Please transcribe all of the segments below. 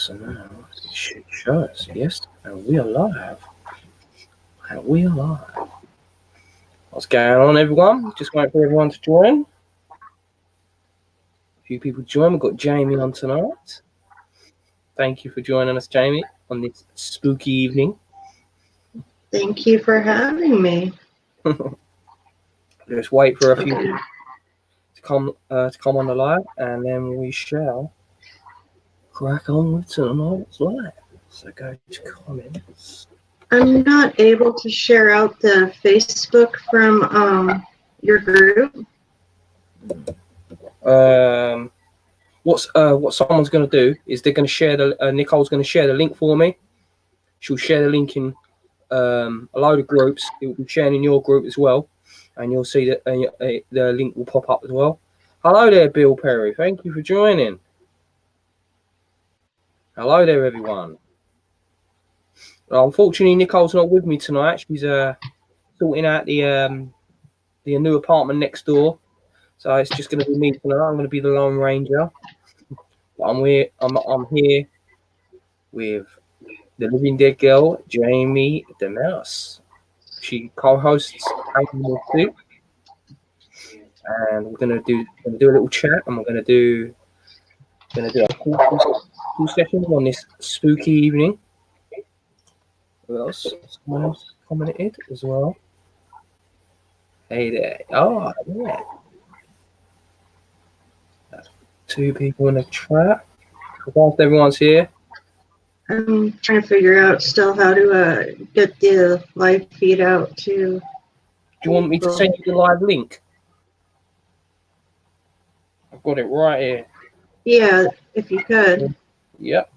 So now it should show us, yes, and we are live. What's going on, everyone? Just waiting for everyone to join. A few people join. We've got Jamie on tonight. Thank you for joining us, Jamie, on this spooky evening. Thank you for having me. Just wait for a few people to come on the live, and then we shall crack on with tonight's live. So go to comments. I'm not able to share out the Facebook from your group. What someone's going to do is they're going to share Nicole's going to share the link for me. She'll share the link in a load of groups. It will be sharing in your group as well, and you'll see that the link will pop up as well. Hello there, Bill Perry. Thank you for joining. Hello there, everyone. Unfortunately, Nicole's not with me tonight. She's sorting out the new apartment next door, so it's just going to be me tonight. I'm going to be the Lone Ranger. I'm here with the Living Dead girl, Jamie the Mouse. She co-hosts Animal Soup, and we're gonna do a little chat, and we're gonna do a cool session on this spooky evening. Who else? Someone else commented as well. Hey there! Oh, yeah. That's 2 people in the chat. Whilst everyone's here. I'm trying to figure out still how to get the live feed out to. Do you want me to send you the live link? I've got it right here. Yeah, if you could. Yep.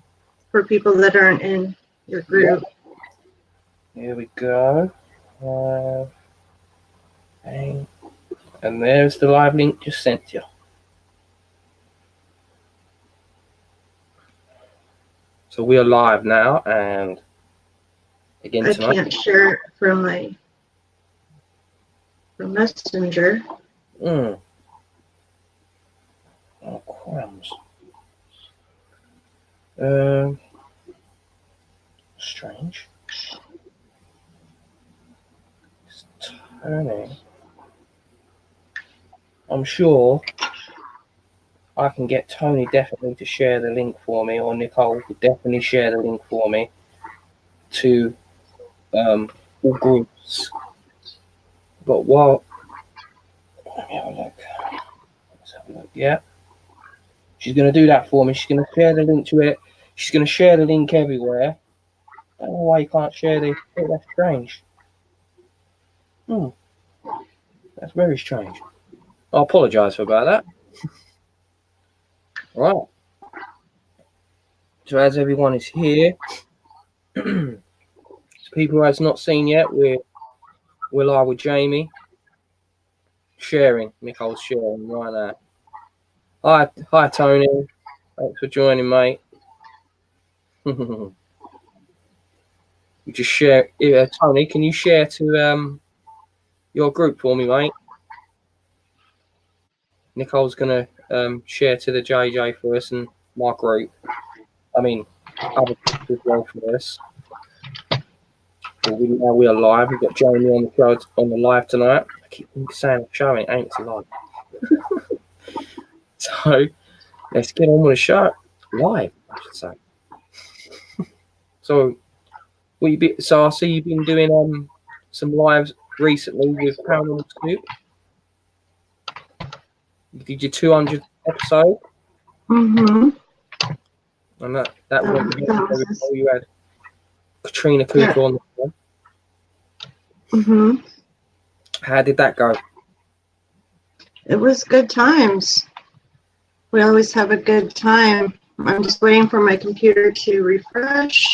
For people that aren't in your group. Yep. Here we go. And there's the live link just sent you. So we are live now, and again tonight. I can't share it from Messenger. Oh, crumbs. Strange. It's turning. I'm sure I can get Tony definitely to share the link for me, or Nicole could definitely share the link for me to all groups. But while let me have a look. Let's have a look. Yeah. She's going to do that for me. She's going to share the link to it. She's going to share the link everywhere. I don't know why you can't share this. Oh, that's strange. That's very strange. I apologise about that. Right. So as everyone is here, so people who has not seen yet, we're live with Jamie. Sharing. Nicole's sharing right now. Hi, Tony. Thanks for joining, mate. You just share. Tony, can you share to your group for me, mate? Nicole's gonna share to the JJ for us and my group. I mean, other people as well for us. So now we are live. We've got Jamie on the show on the live tonight. I keep saying showing, ain't it live? So let's get on with the show. Live, I should say. So I see you've been doing some lives recently with Paranormal Scoop. You did your 200th episode. Mm-hmm. And that went very well. You had Katrina Cooper on the show. Mm-hmm. How did that go? It was good times. We always have a good time. I'm just waiting for my computer to refresh,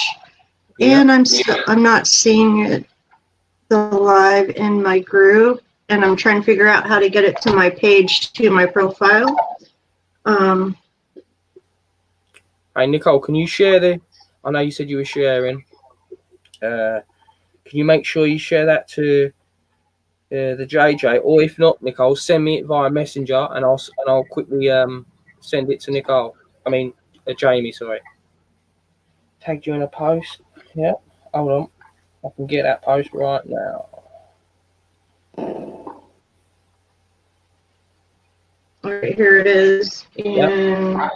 and I'm not seeing it live in my group, and I'm trying to figure out how to get it to my page, to my profile. Hey Nicole, can you share I know you said you were sharing. Can you make sure you share that to the JJ, or if not, Nicole, send me it via Messenger, and I'll quickly send it to Nicole. I mean, Jamie, sorry. tagged you in a post. Yeah, hold on. I can get that post right now. All right, here it is. And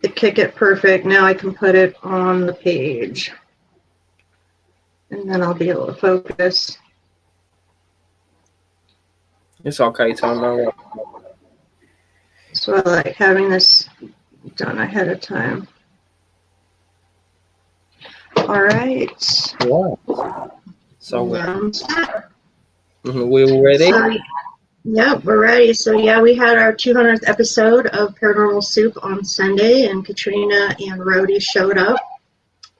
the Kick It Perfect. Now I can put it on the page. And then I'll be able to focus. It's okay, Tom. No worries. So I like having this done ahead of time. All right. Right. So we're we all ready? Yep, we're ready. So yeah, we had our 200th episode of Paranormal Soup on Sunday, and Katrina and Rhodey showed up.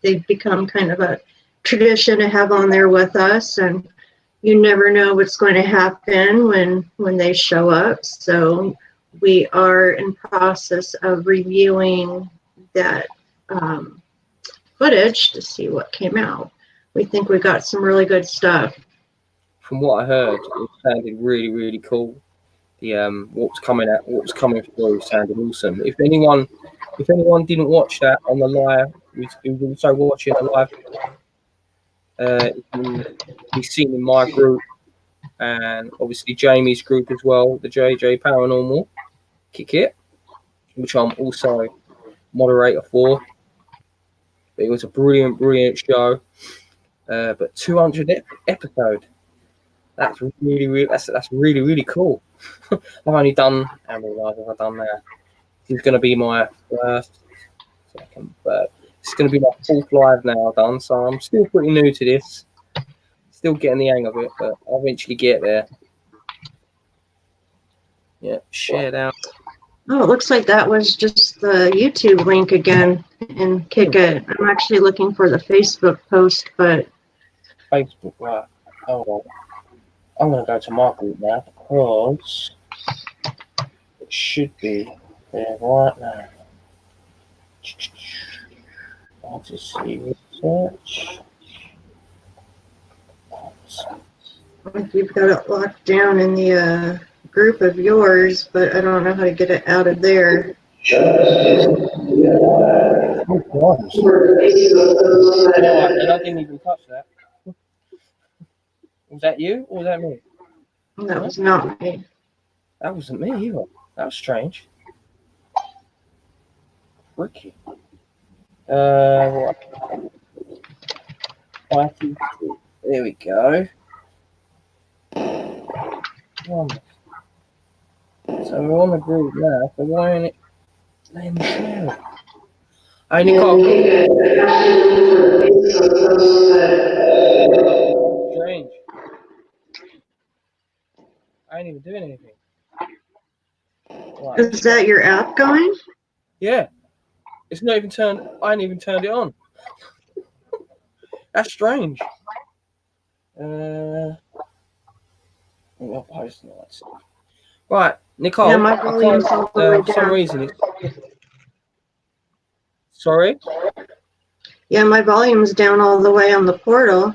They've become kind of a tradition to have on there with us, and you never know what's going to happen when they show up. So we are in process of reviewing that footage to see what came out. We think we got some really good stuff. From what I heard, it sounded really, really cool. The what was coming through sounded awesome. If anyone didn't watch that on the live, we was also watching a live. It can be seen in my group and obviously Jamie's group as well, the JJ Paranormal Kick It, which I'm also moderator for. It was a brilliant show. But 200 episode. That's really cool. I've only done, how many lives have I done there? This is going to be my first, second, third. It's going to be my fourth live now I've done, so I'm still pretty new to this. Still getting the hang of it, but I'll eventually get there. Yeah, shared out. Oh, it looks like that was just the YouTube link again and Kick It. I'm actually looking for the Facebook post, but... Facebook, right. Hold on. I'm going to go to my group now because it should be there right now. I'll just see research. I think you've got it locked down in the group of yours, but I don't know how to get it out of there. Oh, gosh. And I didn't even touch that. Was that you or was that me? That was not me. That wasn't me either. That was strange. Ricky. Right. There we go. So we're on the group now. So why ain't it letting me share it? Hey, Nicole. Strange. I ain't even doing anything. Right. Is that your app going? Yeah. It's not even turned. I ain't even turned it on. That's strange. Right, Nicole. Yeah, my volume's all the way down. For some reason it's... Sorry? Yeah, my volume's down all the way on the portal.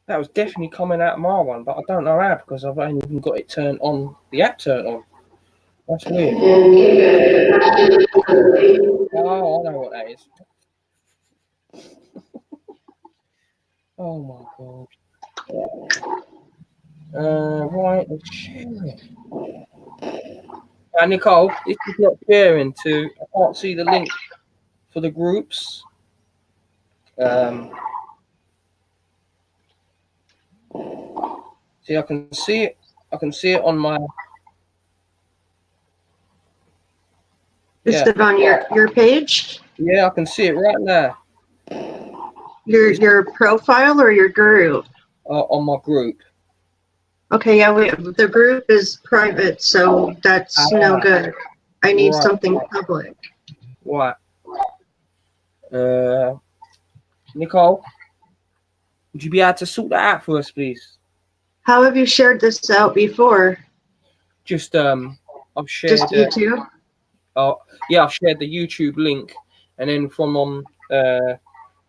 That was definitely coming out of my one, but I don't know how because I've only even got it turned on, the app turned on. That's weird. Oh, I know what that is. Oh my god. Right, let's share it. Nicole, this is not sharing to. I can't see the link for the groups. See, I can see it. I can see it on my. Is it on your page? Yeah, I can see it right now. Your profile or your group? On my group. Okay, yeah, the group is private, so that's no good. I need something public. Right. Nicole, would you be able to sort that out for us, please? How have you shared this out before? Just I've shared. Just YouTube? Oh yeah, I've shared the YouTube link, and then from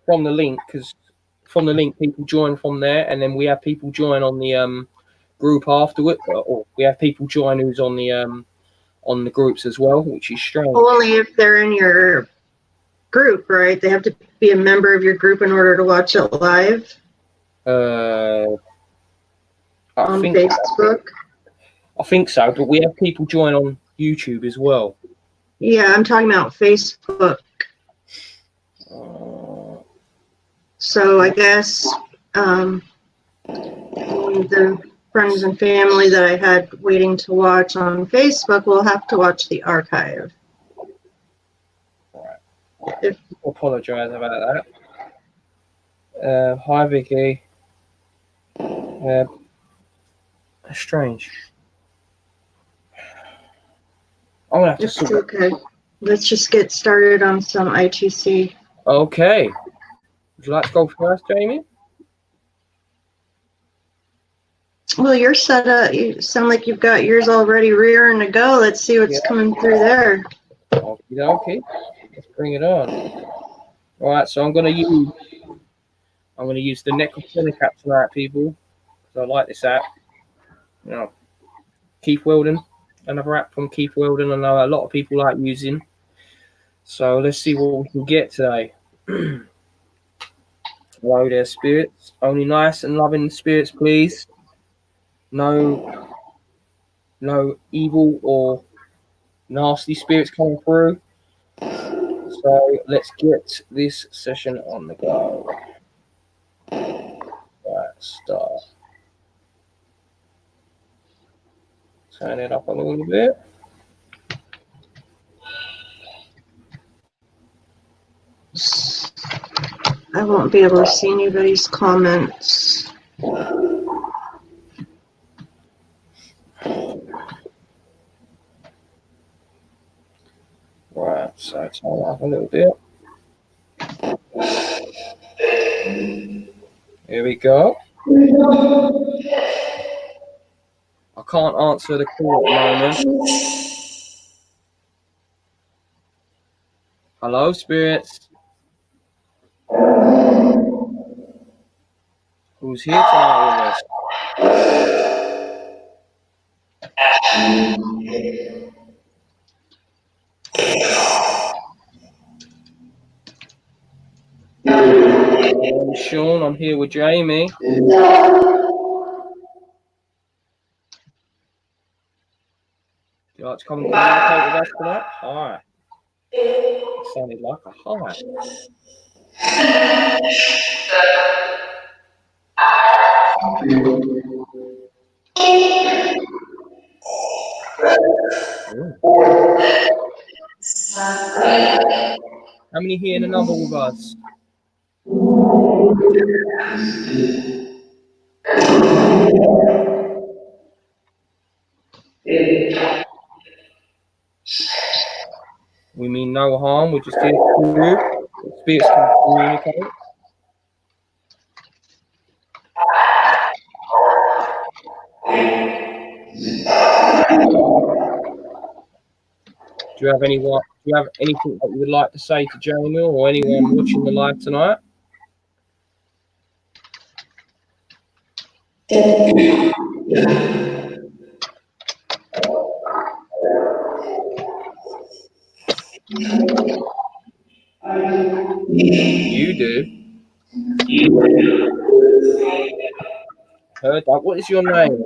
the link, because from the link people join from there, and then we have people join on the group afterward, or we have people join who's on the groups as well, which is strange. Only if they're in your group, right? They have to be a member of your group in order to watch it live I on think Facebook. I think so, but we have people join on YouTube as well. Yeah, I'm talking about Facebook. So I guess the friends and family that I had waiting to watch on Facebook will have to watch the archive. Right. If- I apologise about that. Hi, Vicky. Strange. I'm gonna have to It's sort. okay. Let's just get started on some ITC. Okay. Would you like to go first, Jamie? Well, you're set up. You sound like you've got yours already rearing to go. Let's see what's coming through there. Okay. Let's bring it on. All right. So I'm gonna use the Necrophilic app tonight, people. So I like this app. You know, Keith Weldon, another app from Keith Weldon. I know a lot of people like using. So let's see what we can get today. Hello there, spirits. Only nice and loving spirits, please. No evil or nasty spirits coming through. So let's get this session on the go. Right, start. Turn it up a little bit. I won't be able to see anybody's comments. Right, so turn it up a little bit. Here we go. I can't answer the call at the moment. Hello, spirits. Who's here tonight with us? I'm Sean. I'm here with Jamie. Would you like to come and communicate with us tonight? Hi. It sounded like a hi. How many here in the number with us? We mean no harm. We're just here to spirits can communicate. Do you have anything that you would like to say to Jamie or anyone watching the live tonight? You do. Heard that. What is your name?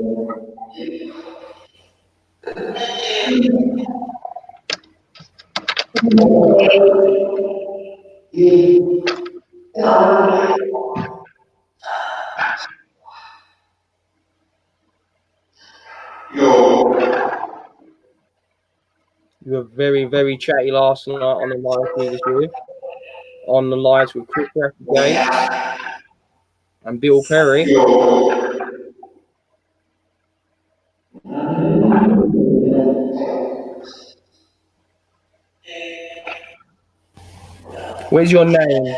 You were very, very chatty last night on the live we was with. On the lives with Chris Gates and Bill Perry. Where's your name?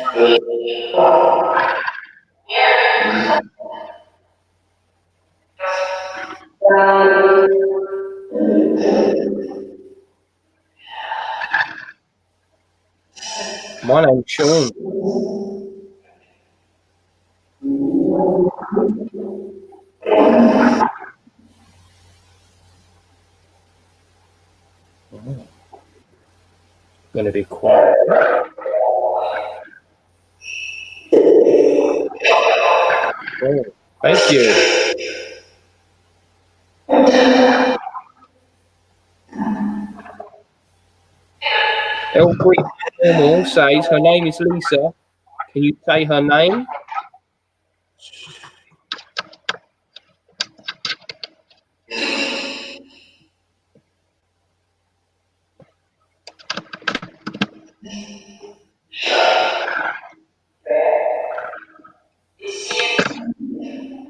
My name's Sean. Gonna be quiet. Oh, thank you. L3 Normal says her name is Lisa. Can you say her name?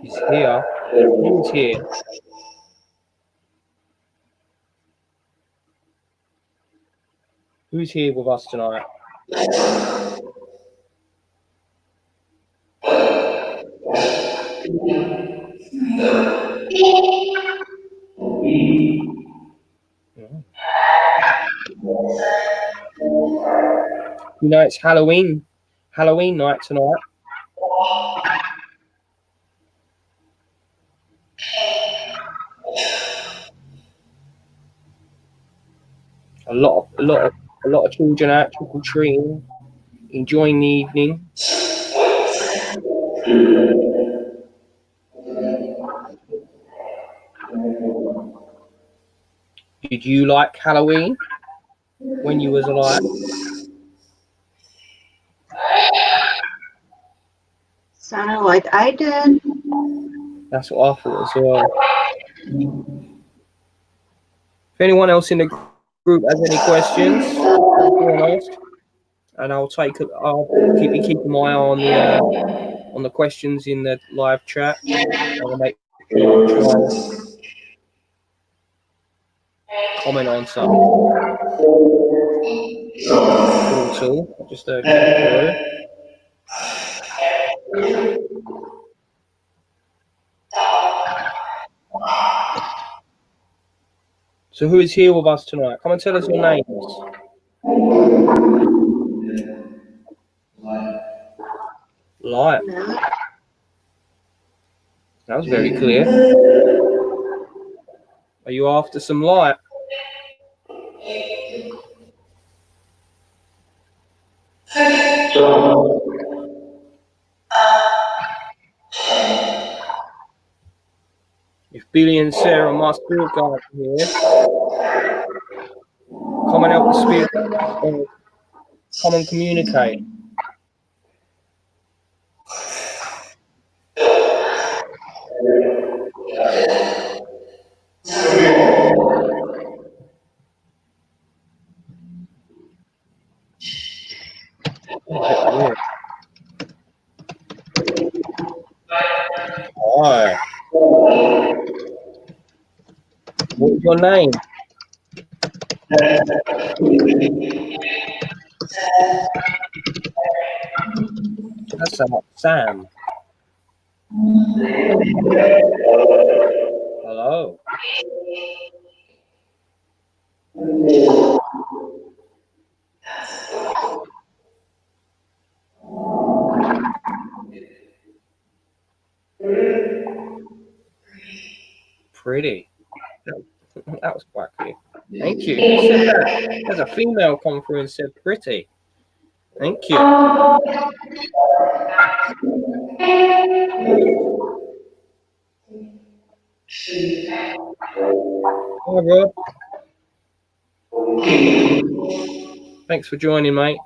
He's here. Who's here? Who's here with us tonight? You know it's Halloween night tonight. A lot of children out trick or treating, enjoying the evening. Did you like Halloween when you was alive? Sounded like I did. That's what I thought as well. If anyone else in the group has any questions, ask, and I'll keep my eye on the questions in the live chat. I'll make sure I try and comment on some. Also, just So who is here with us tonight? Come and tell us your names. Light. That was very clear. Are you after some light? If Billy and Sarah, my spirit guide, are here, come and help the spirit. Come and communicate. Hi. What's your name? That's Sam. Hello. Pretty. That was quite clear. Thank you. Who said that? There's a female come through and said pretty. Thank you. Hi, Rob. Thanks for joining, mate.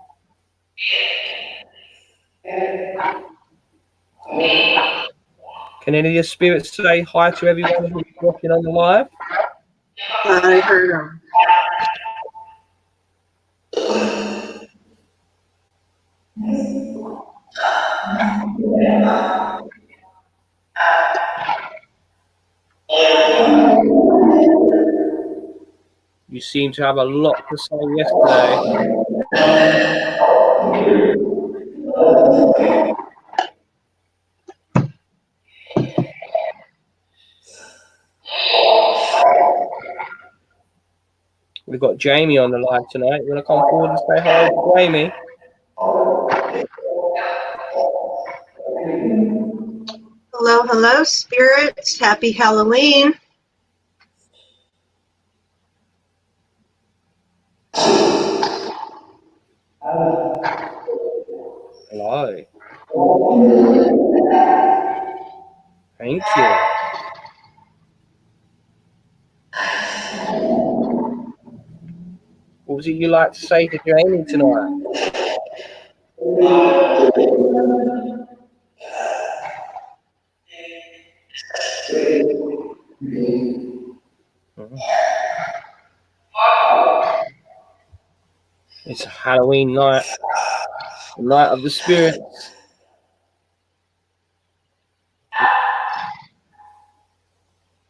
Can any of your spirits say hi to everyone who's watching on the live? I heard them. You seem to have a lot to say yesterday. We've got Jamie on the live tonight. You want to come forward and say hi to Jamie? Hello, spirits. Happy Halloween. Hello. Thank you. What was it you like to say to Jamie tonight? It's a Halloween night, the night of the spirits.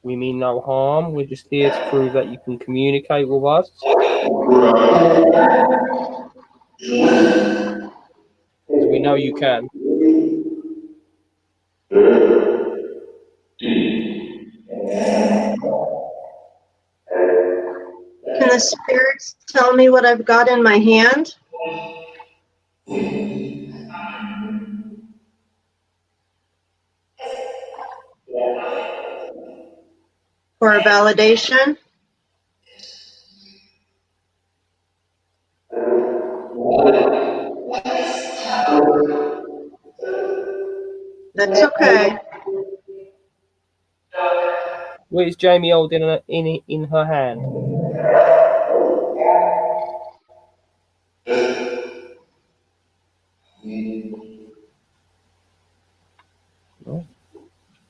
We mean no harm. We're just here to prove that you can communicate with us. Because we know you can. Can the spirits tell me what I've got in my hand? For a validation? That's okay. What is Jamie holding in her hand?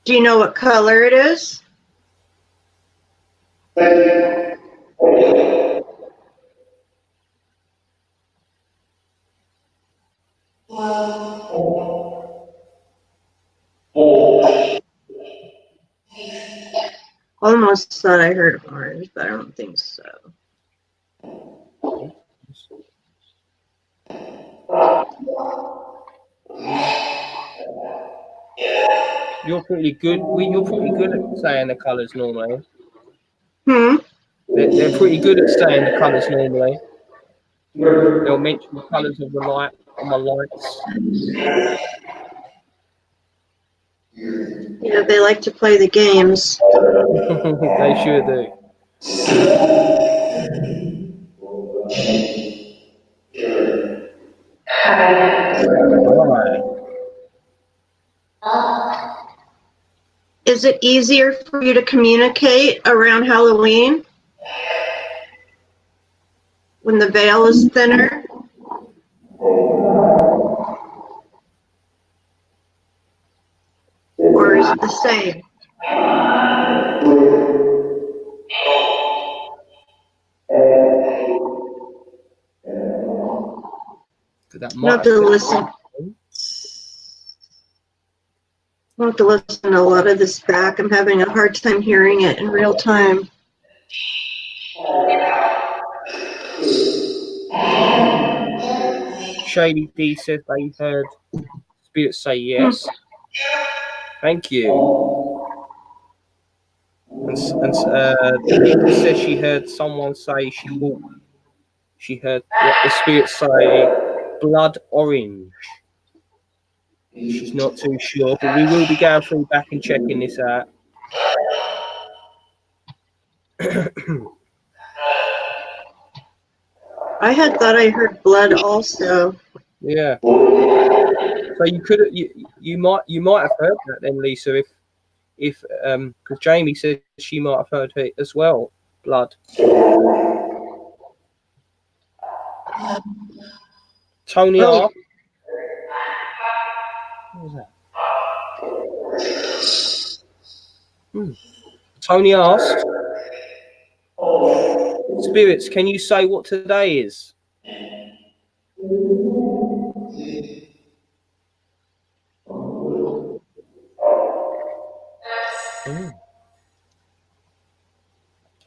Do you know what color it is? Almost thought I heard orange, but I don't think so. You're pretty good. You're pretty good at saying the colours normally. Hmm? They're pretty good at saying the colours normally. They'll mention the colours of the light on the lights. Yeah, they like to play the games. They sure do. Right. Is it easier for you to communicate around Halloween? When the veil is thinner? Or is it the same? That I'll have to listen. I'll have to listen to a lot of this back. I'm having a hard time hearing it in real time. Shady D says they heard spirits say yes. Thank you. And Lisa says she heard someone say she heard what the spirits say, blood orange. She's not too sure, but we will be going through back and checking this out. I had thought I heard blood also. Yeah. So you might have heard that then, Lisa, if because Jamie said she might have heard it as well. Blood. Tony R. What was that? Tony asked, spirits, can you say what today is?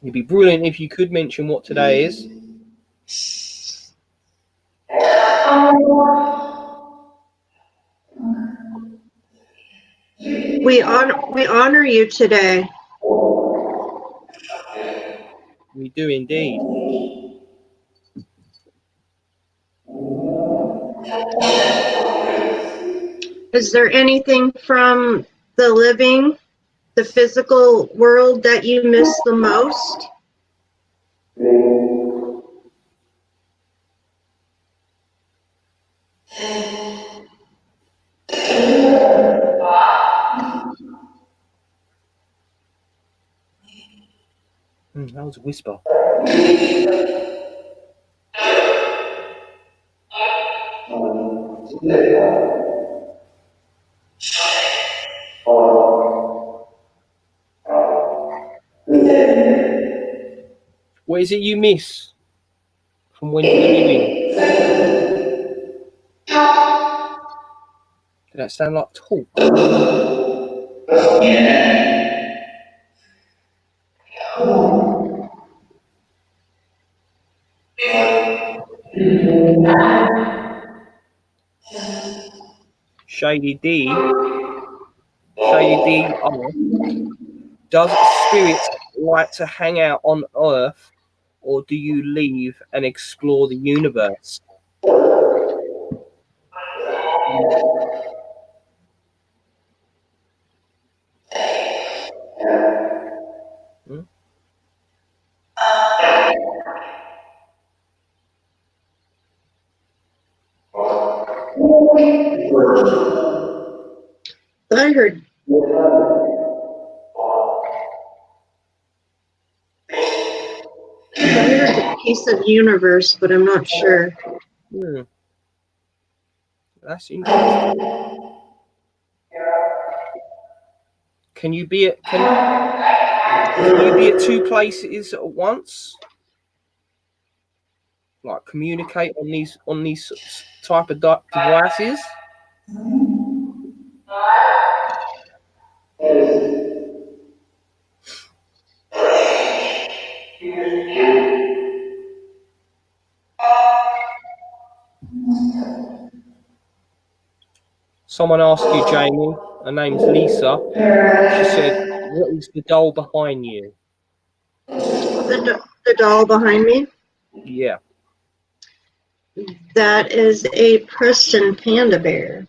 It'd be brilliant if you could mention what today is. We honor you today. We do indeed. Is there anything from the living, the physical world that you miss the most? That was a whisper. What is it you miss from when you were living? Did that sound like talk? Shady D asks, does spirits like to hang out on Earth, or do you leave and explore the universe? Hmm? I heard a piece of universe, but I'm not sure. That's interesting. Can you be at two places at once? Like communicate on these type of devices? Someone asked you, Jamie. Her name's Lisa. She said, "What is the doll behind you?" The doll behind me? Yeah. That is a Preston panda bear.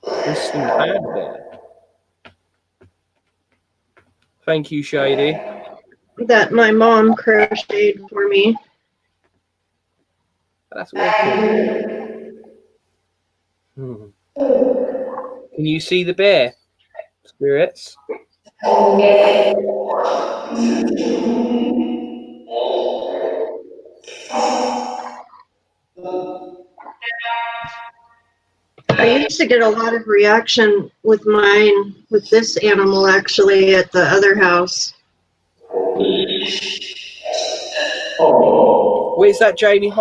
Preston Panda Bear. Thank you, Shady. That my mom crocheted for me. That's awesome. Can you see the bear, spirits? I used to get a lot of reaction with this animal actually at the other house. What is that Jamie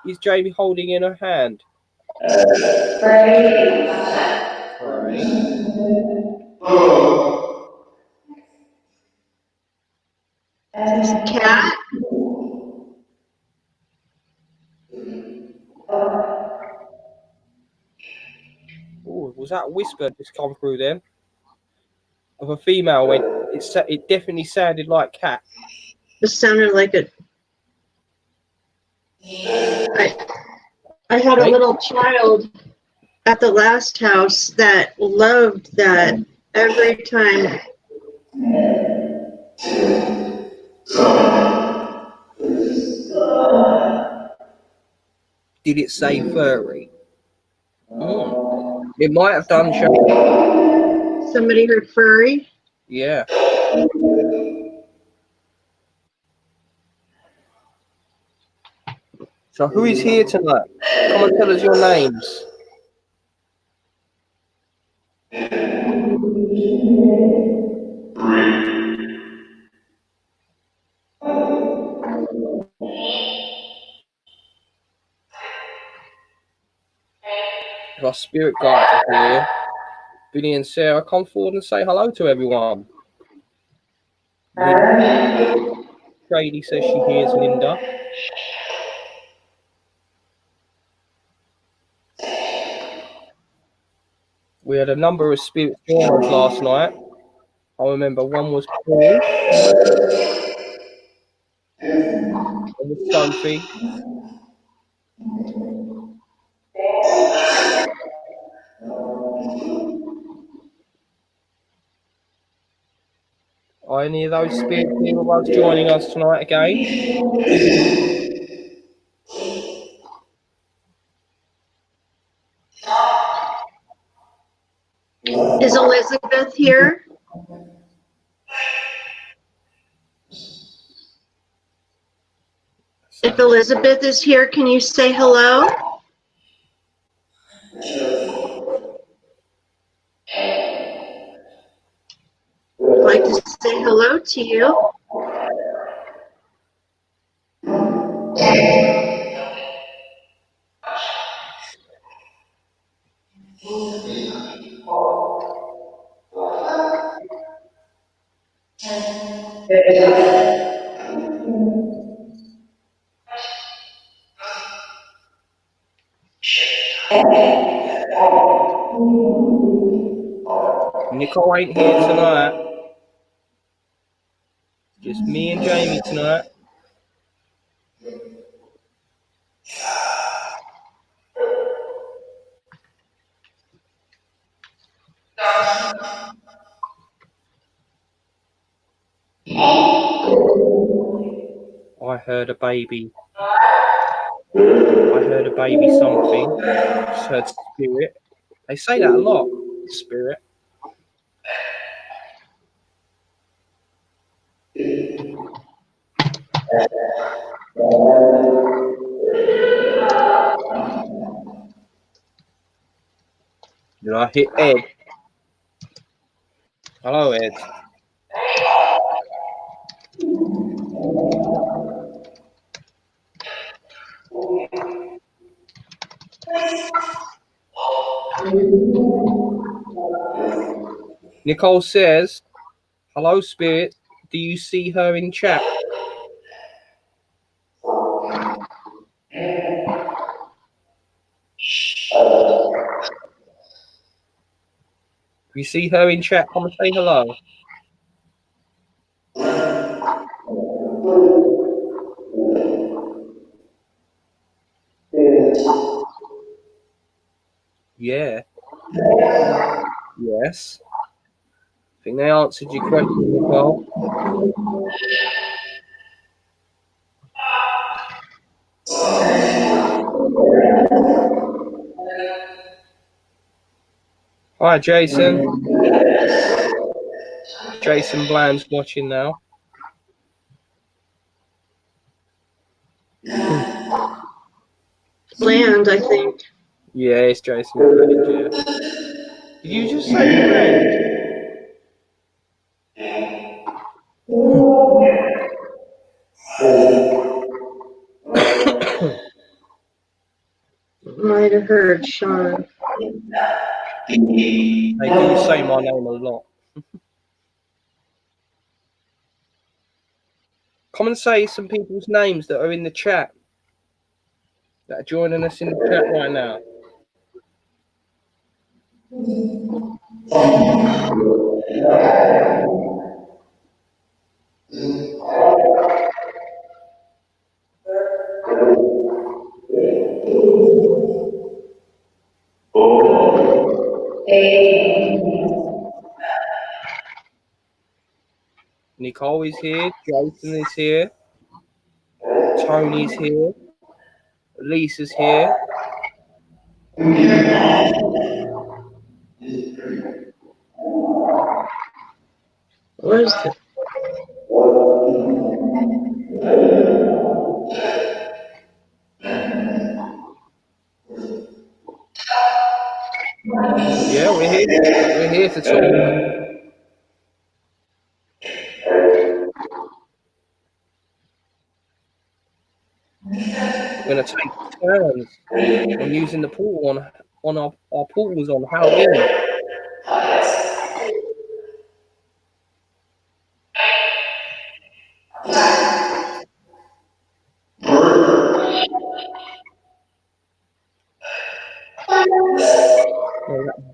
is Jamie holding in her hand? Pray. There's a cat. Oh, was that a whisper just come through then? Of a female when it definitely sounded like cat. It sounded like it. I had a little child at the last house that loved that every time. Did it say furry? It might have done. Somebody heard furry? Yeah. So who is here tonight? Come and tell us your names. If our spirit guides are here, Billy and Sarah, come forward and say hello to everyone. Grady says she hears Linda. We had a number of spirits join us last night. I remember one was Paul, one was Sophie, are any of those spirits here with us joining us tonight again? Is Elizabeth here? if Elizabeth is here, can you say hello? I'd like to say hello to you. Nicole ain't here tonight. Just me and Jamie tonight. I heard a baby. I heard a baby something. Just heard spirit. They say that a lot. Spirit. Then I hit Ed. Hello, Ed. Nicole says, hello, Spirit. Do you see her in chat? If you see her in chat, come and say hello. Yeah. Yes. I think they answered your question, Nicole. Hi, Jason. Jason Bland's watching now. Bland, I think. Yeah, it's Jason Bland, yeah. Did you just say Bland? Might have heard Sean. They do say my name a lot. Come and say some people's names that are in the chat, that are joining us in the chat right now. Nicole is here, Jason is here, Tony's here, Lisa's here. What is it? Yeah, we're here. We're here to talk. We're going to take turns on using the portal on our portals on Halloween.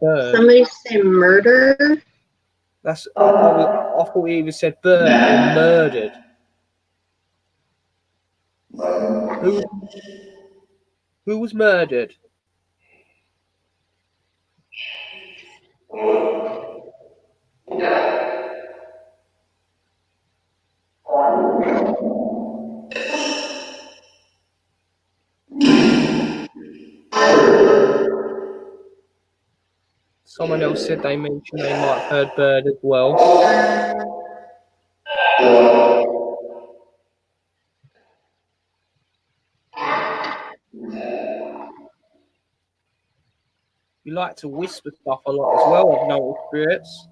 Bird. Somebody say murder? That's I thought he even said bird or murdered. Who was murdered? Someone else said they mentioned they might have heard bird as well. You like to whisper stuff a lot as well, I've noticed, spirits.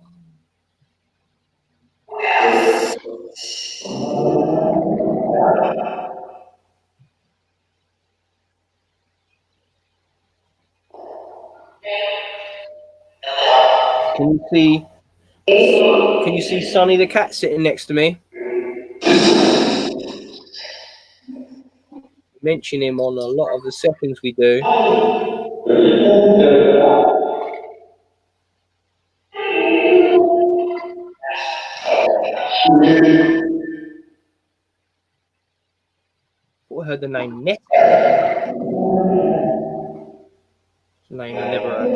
Can you see Sonny the cat sitting next to me? Mention him on a lot of the settings we do. I heard the name Net. Name I never heard.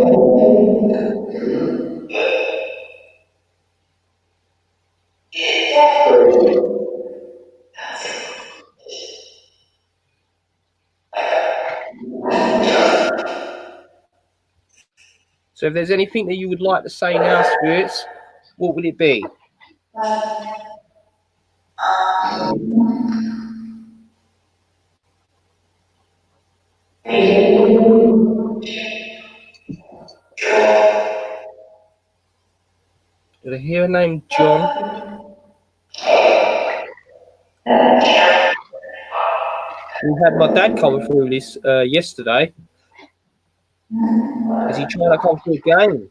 So if there's anything that you would like to say now, spirits, what would it be? Did I hear a name, John? We had my dad coming through this yesterday. Is he trying to come through again?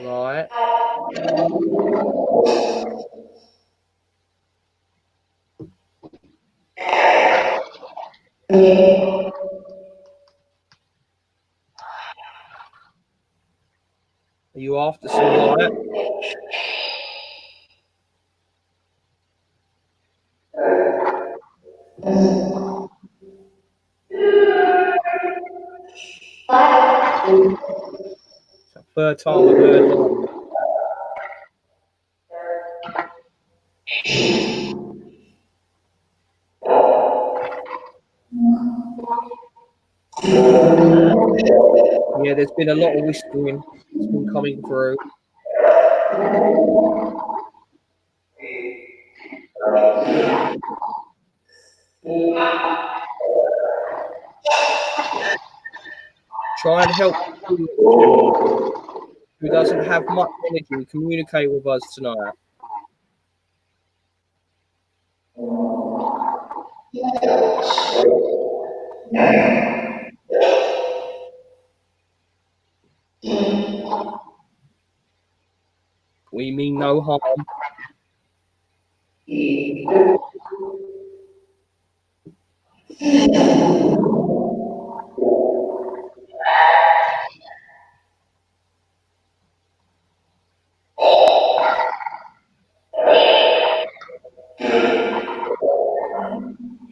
Right. Are you after some light? It's the third time I've heard light. Yeah, there's been a lot of whispering that's been coming through. Try and help who doesn't have much energy communicate with us tonight. We mean no harm.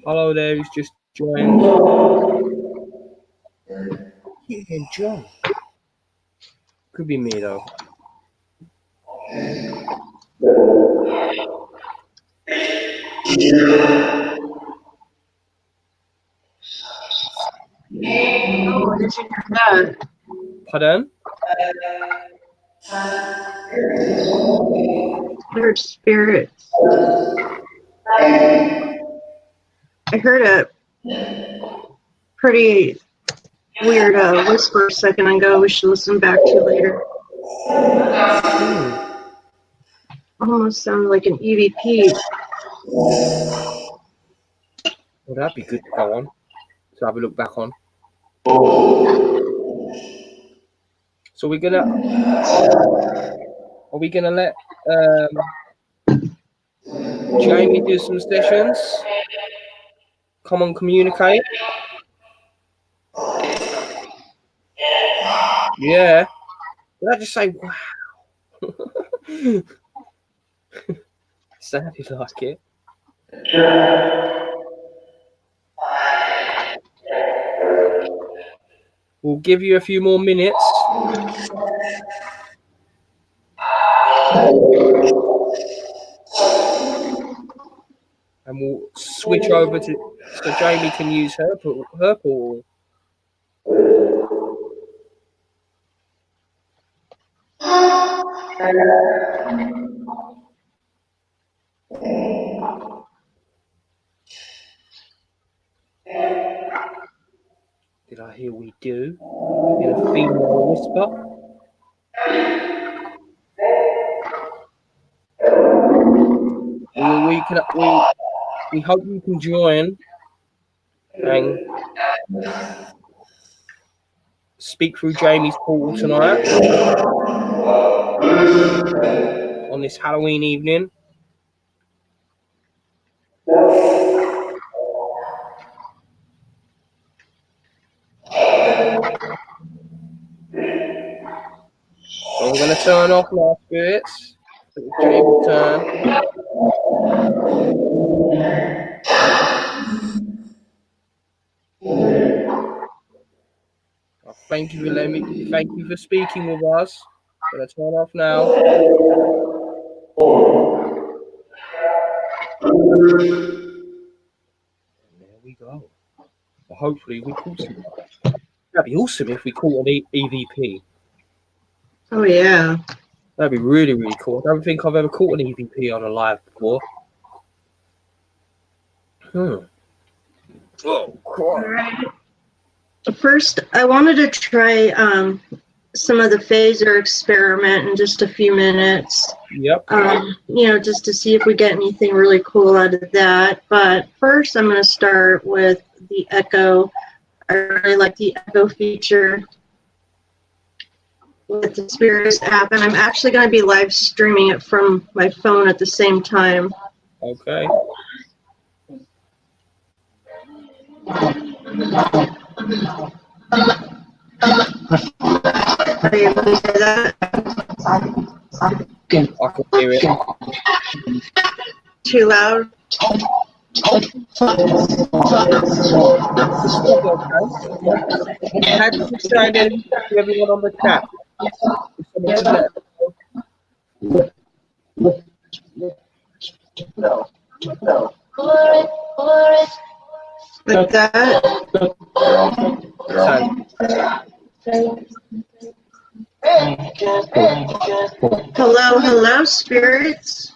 Hello there, he's just joined. Yeah, John. Could be me though. Oh, did you hear that? Pardon? Heard spirits. I heard a pretty weird whisper a second ago. We should listen back to later. Almost sounded like an EVP. Well, that'd be good to go on. To have a look back on. So are we gonna let Jamie do some sessions? Come on, communicate. Yeah. Did I just say wow? Sounded like it. We'll give you a few more minutes. And we'll switch over to so Jamie can use her portal. do in a female whisper. We hope you can join and speak through Jamie's portal tonight on this Halloween evening. So I'm going to turn off now, spirits. It's Jamie's turn. Oh, thank you for letting me. Thank you for speaking with us. I'm going to turn off now. There we go. Well, hopefully we caught some. That'd be awesome if we caught an EVP. Oh, yeah. That'd be really, really cool. I don't think I've ever caught an EVP on a live before. Oh, All right. First, I wanted to try some of the phaser experiment in just a few minutes. Yep. Just to see if we get anything really cool out of that. But first, I'm going to start with the echo. I really like the echo feature with the Spirits app, and I'm actually going to be live streaming it from my phone at the same time. Okay. Are you able to hear that? I can hear it. Too loud? How did you try again to everyone on the chat? Like that? Hello, spirits.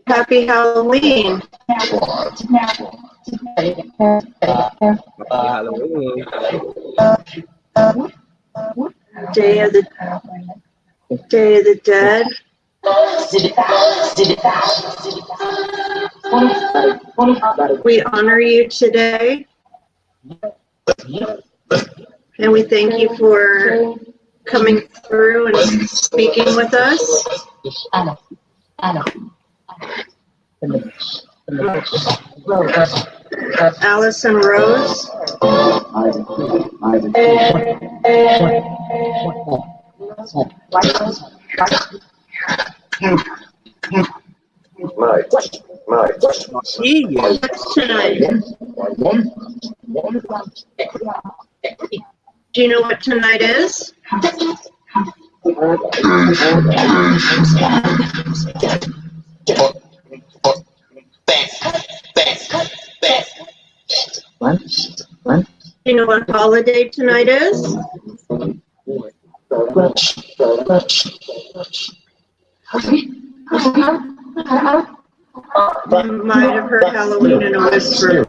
Happy Halloween. Halloween. Day of the Dead. We honor you today. And we thank you for coming through and speaking with us. Alice and Rose. What's tonight? Do you know what tonight is? Do you know what holiday tonight is? You might have heard Halloween in a whisper.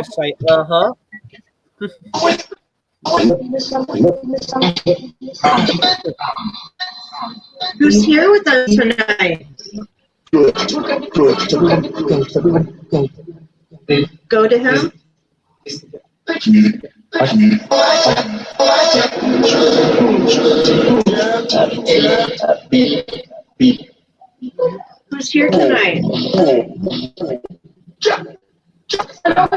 Say, uh-huh. Who's here with us tonight? Go to him. Who's here tonight? Yeah. That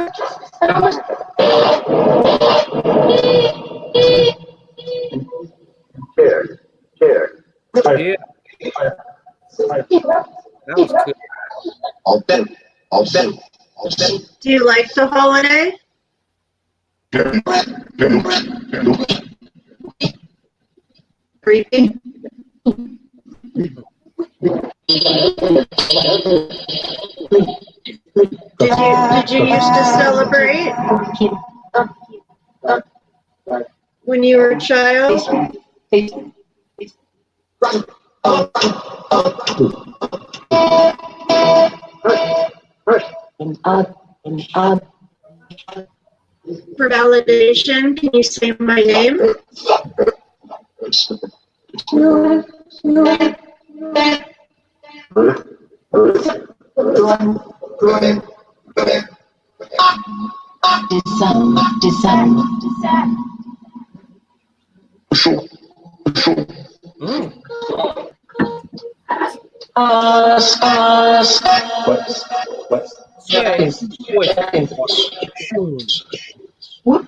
was good. Do you like the holiday? Creepy? Did you used to celebrate when you were a child? For validation, can you say my name?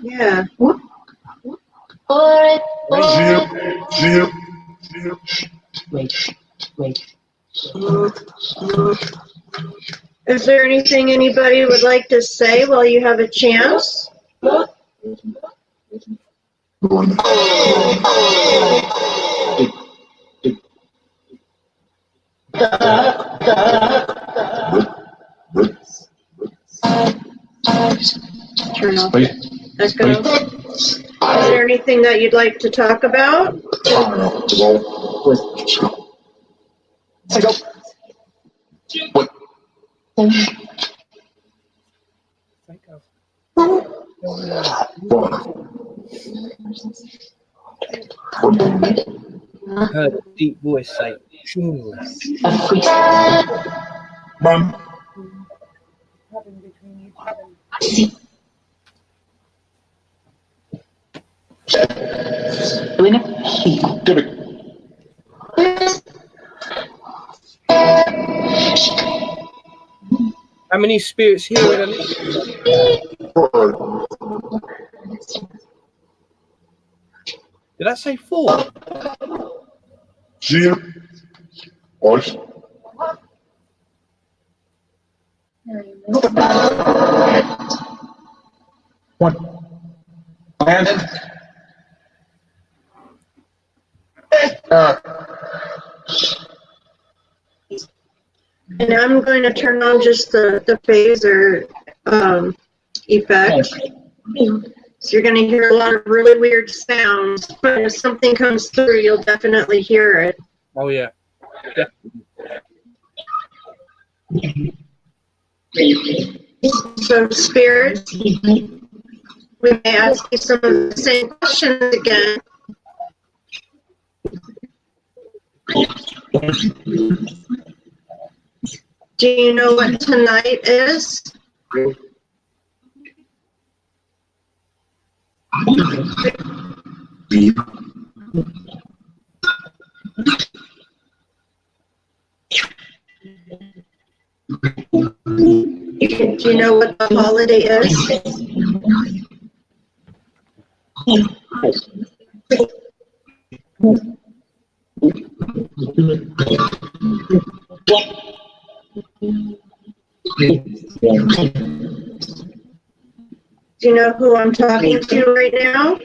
Yeah. Is there anything anybody would like to say while you have a chance? Turn off. Echo. Is there anything that you'd like to talk about? Heard a deep voice say, "Shoo." Mom. How many spirits here in a Did I say 4? 4. 8. One. And And I'm going to turn on just the phaser effect. So you're going to hear a lot of really weird sounds, but if something comes through, you'll definitely hear it. Oh yeah. So spirits, we may ask you some of the same questions again. Do you know what tonight is? Do you know what the holiday is? Do you know who I'm talking to right now?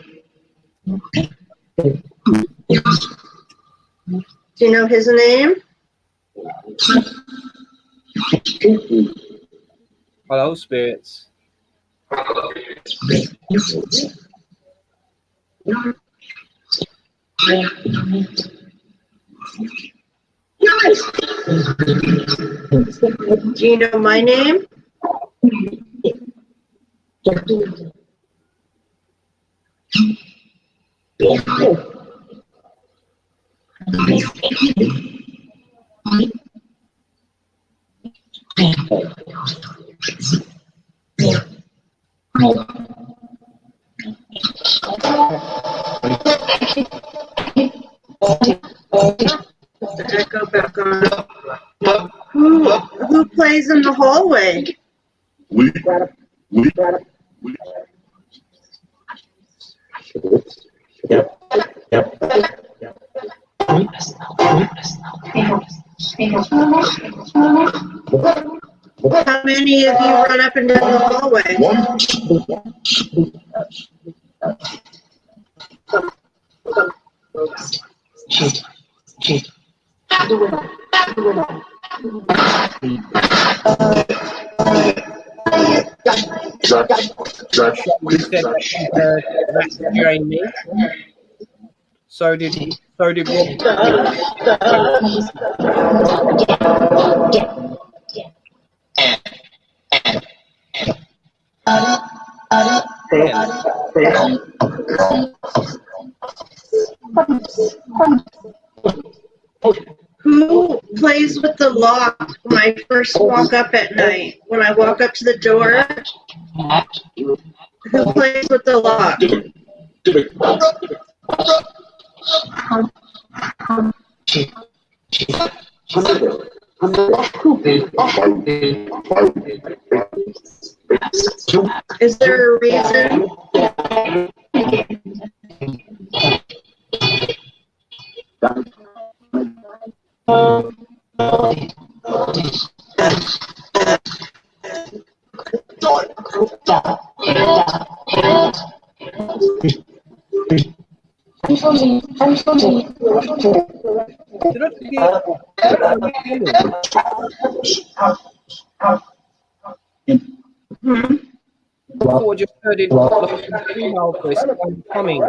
Do you know his name? Hello, spirits. Do you know my name? Echo back on. Who plays in the hallway? We. How many of you run up and down the hallway? You said that during me. So did So did Rob. Who plays with the lock when I first walk up at night? When I walk up to the door, who plays with the lock? Is there a reason? Did I forget? Hmm? I thought I just heard it like a female voice coming.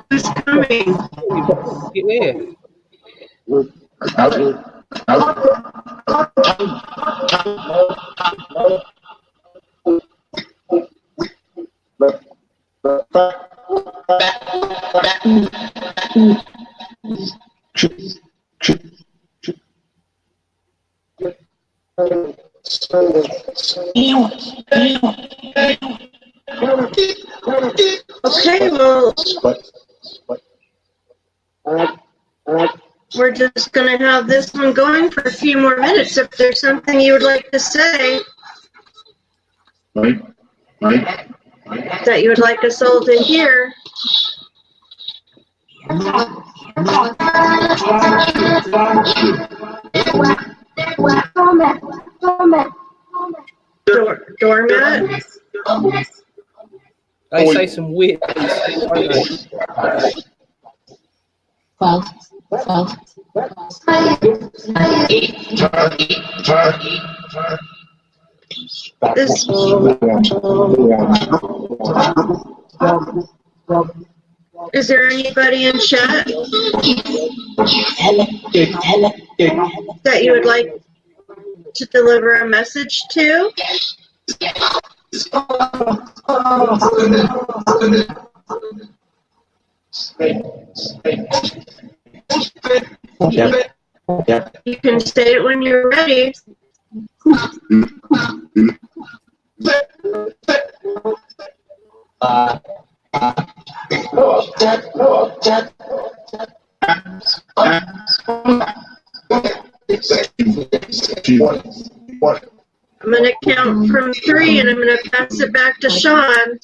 Who's coming? Yeah. Okay, well, we're just going to have this one going for a few more minutes. If there's something you would like to say that you would like us all to hear. Doormat? They say some weird things, don't they? This, is there anybody in chat that you would like to deliver a message to? You can say it when you're ready. I'm going to count from 3 and I'm going to pass it back to Sean.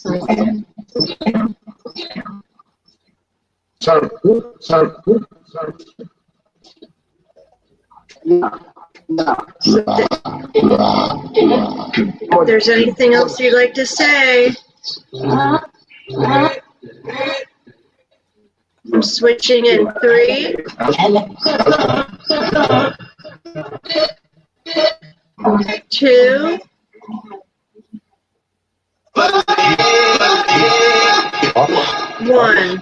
If there's anything else you'd like to say, I'm switching in 3, 2, 1.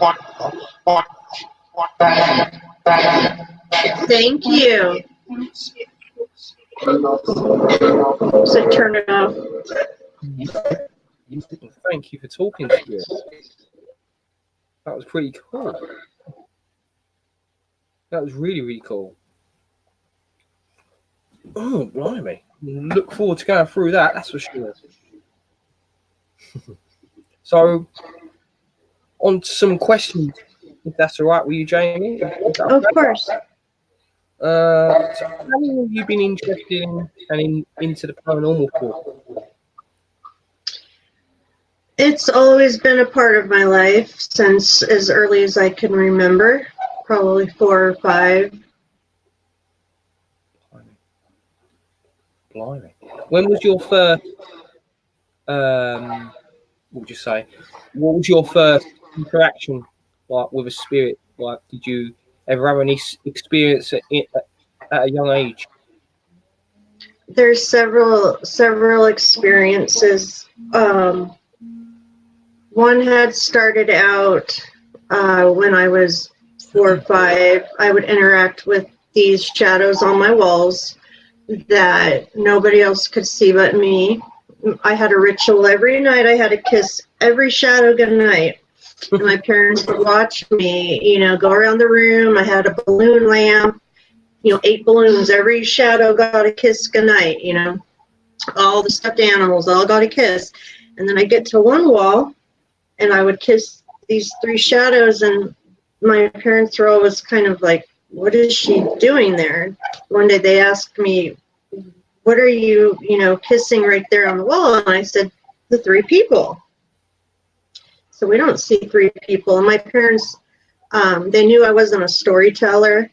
Thank you. So turn it off. Thank you for talking to you. That was pretty cool. That was really, really cool. Oh, blimey. Look forward to going through that, that's for sure. So, on to some questions, if that's all right with you, Jamie. Of course. So how long have you been interested in and into the paranormal for? It's always been a part of my life since as early as I can remember, probably 4 or 5. Blimey. When was your first, what would you say? What was your first interaction like with a spirit? Like, did you ever have any experience at a young age? There's several experiences. One had started out when I was 4 or 5, I would interact with these shadows on my walls that nobody else could see but me. I had a ritual every night. I had to kiss every shadow goodnight. And my parents would watch me, go around the room. I had a balloon lamp, 8 balloons. Every shadow got a kiss goodnight, all the stuffed animals all got a kiss. And then I get to one wall and I would kiss these 3 shadows, and my parents were always kind of like, what is she doing there? One day they asked me, what are you, kissing right there on the wall? And I said, the 3 people. So we don't see 3 people. And my parents, they knew I wasn't a storyteller.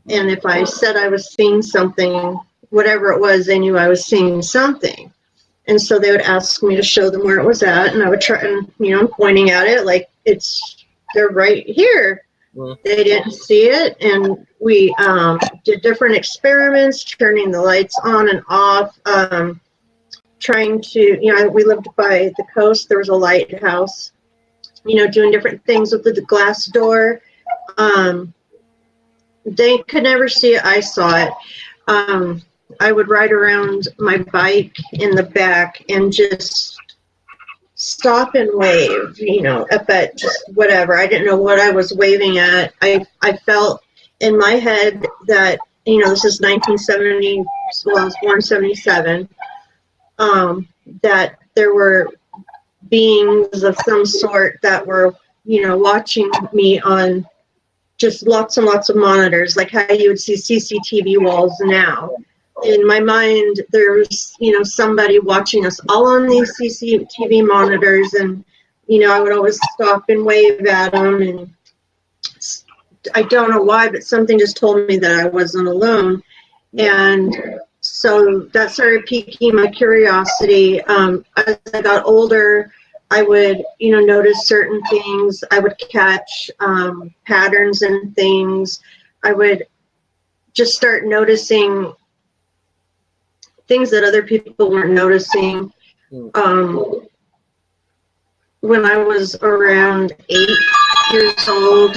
And if I said I was seeing something, whatever it was, they knew I was seeing something. And so they would ask me to show them where it was at. And I would try, and, I'm pointing at it like they're right here. They didn't see it. And we did different experiments, turning the lights on and off, trying to, we lived by the coast. There was a lighthouse, doing different things with the glass door. They could never see it. I saw it. I would ride around my bike in the back and just stop and wave, up at just whatever. I didn't know what I was waving at. I felt in my head that, this is 1970, well, I was born 77, that there were beings of some sort that were, watching me on just lots and lots of monitors, like how you would see CCTV walls now. In my mind, there's, somebody watching us all on these CCTV monitors, and, I would always stop and wave at them, and I don't know why, but something just told me that I wasn't alone. And so that started piquing my curiosity. As I got older, I would, notice certain things. I would catch patterns and things. I would just start noticing things that other people weren't noticing. When I was around 8 years old,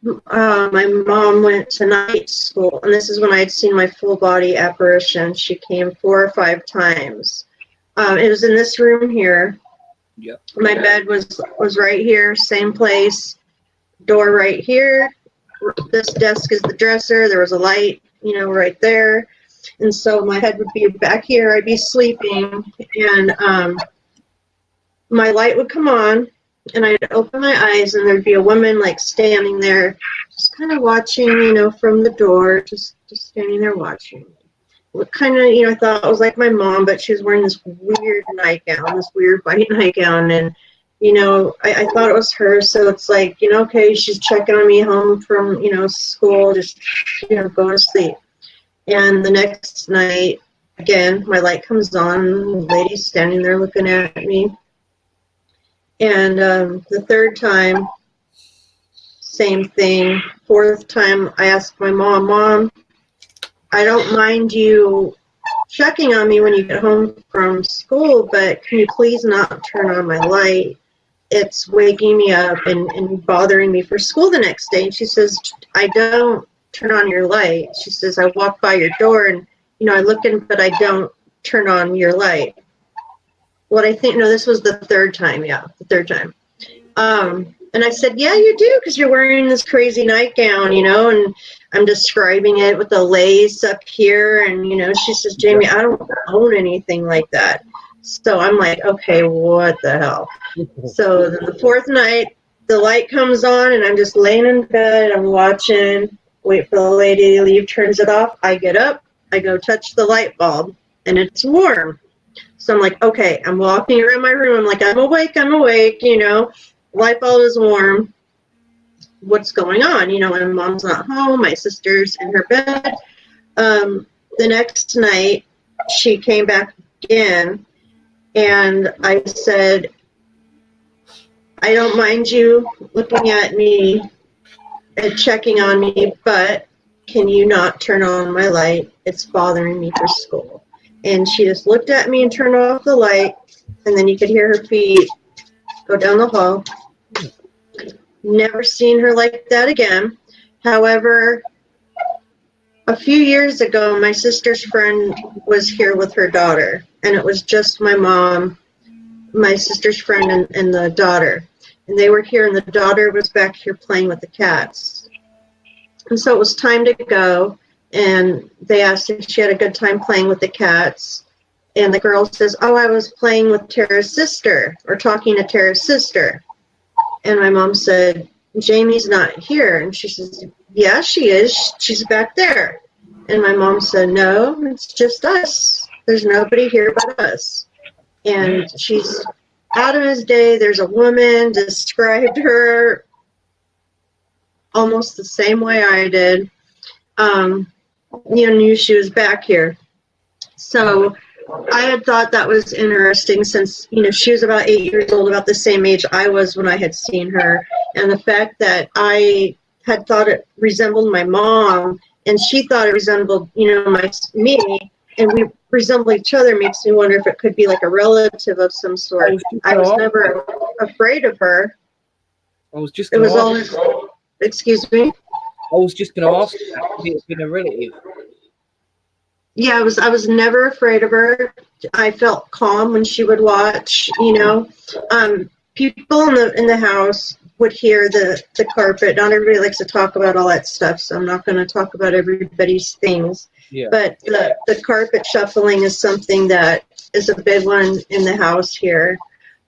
my mom went to night school, and this is when I had seen my full body apparition. She came 4 or 5 times. It was in this room here. Yep. My bed was right here, same place, door right here. This desk is the dresser. There was a light, right there. And so my head would be back here. I'd be sleeping, and my light would come on, and I'd open my eyes, and there'd be a woman like standing there, just kind of watching, from the door, just standing there watching. What kind of, I thought it was like my mom, but she was wearing this weird nightgown, this weird white nightgown, and I thought it was her. So it's like, okay, she's checking on me home from, school, just, go to sleep. And the next night, again, my light comes on, the lady's standing there looking at me. And the 3rd time, same thing. 4th time, I asked my Mom, I don't mind you checking on me when you get home from school, but can you please not turn on my light? It's waking me up and bothering me for school the next day. And she says, I don't turn on your light. She says, I walk by your door and, I look in, but I don't turn on your light. What I think, no, this was the 3rd time. Yeah, the 3rd time. And I said, yeah, you do, because you're wearing this crazy nightgown, and I'm describing it with the lace up here. And, she says, Jamie, I don't own anything like that. So I'm like, okay, what the hell? So then the 4th night, the light comes on, and I'm just laying in bed. I'm watching, wait for the lady to leave, turns it off. I get up, I go touch the light bulb, and it's warm. So I'm like, okay, I'm walking around my room. I'm like, I'm awake. Light bulb is warm. What's going on? My mom's not home. My sister's in her bed. The next night, she came back again, and I said, I don't mind you looking at me and checking on me, but can you not turn on my light? It's bothering me for school. And she just looked at me and turned off the light, and then you could hear her feet go down the hall. Never seen her like that again. However, a few years ago, my sister's friend was here with her daughter, and it was just my mom, my sister's friend, and the daughter. And they were here, and the daughter was back here playing with the cats. And so it was time to go, and they asked if she had a good time playing with the cats. And the girl says, oh, I was playing with Tara's sister, or talking to Tara's sister. And my mom said, Jamie's not here. And she says, yeah, she is. She's back there. And my mom said, no, it's just us. There's nobody here but us. And she's Adam as day. There's a woman described her almost the same way I did. Knew she was back here. So I had thought that was interesting since, she was about 8 years old, about the same age I was when I had seen her. And the fact that I had thought it resembled my mom, and she thought it resembled, me, and we resemble each other makes me wonder if it could be like a relative of some sort. I was never afraid of her. I was just it was always, excuse me? I was just going to ask if it's been a relative. Yeah, I was never afraid of her. I felt calm when she would watch, people in the house would hear the carpet. Not everybody likes to talk about all that stuff, so I'm not going to talk about everybody's things. Yeah. But the carpet shuffling is something that is a big one in the house here.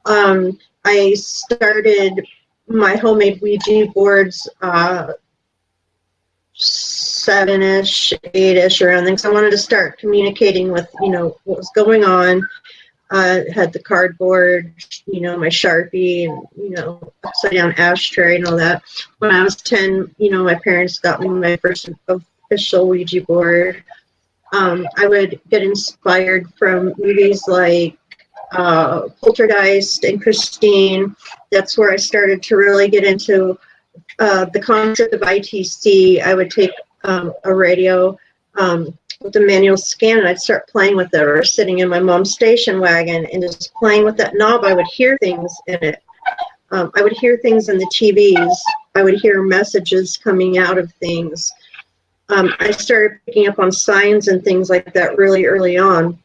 I started my homemade Ouija boards 7-ish, 8-ish around things. I wanted to start communicating with, what was going on. Had the cardboard, my Sharpie, and, upside down ashtray and all that. When I was 10, my parents got me my first official Ouija board. I would get inspired from movies like Poltergeist and Christine. That's where I started to really get into the concept of ITC. I would take a radio with the manual scan, and I'd start playing with it, or sitting in my mom's station wagon and just playing with that knob. I would hear things in it. I would hear things in the TVs. I would hear messages coming out of things. I started picking up on signs and things like that really early on.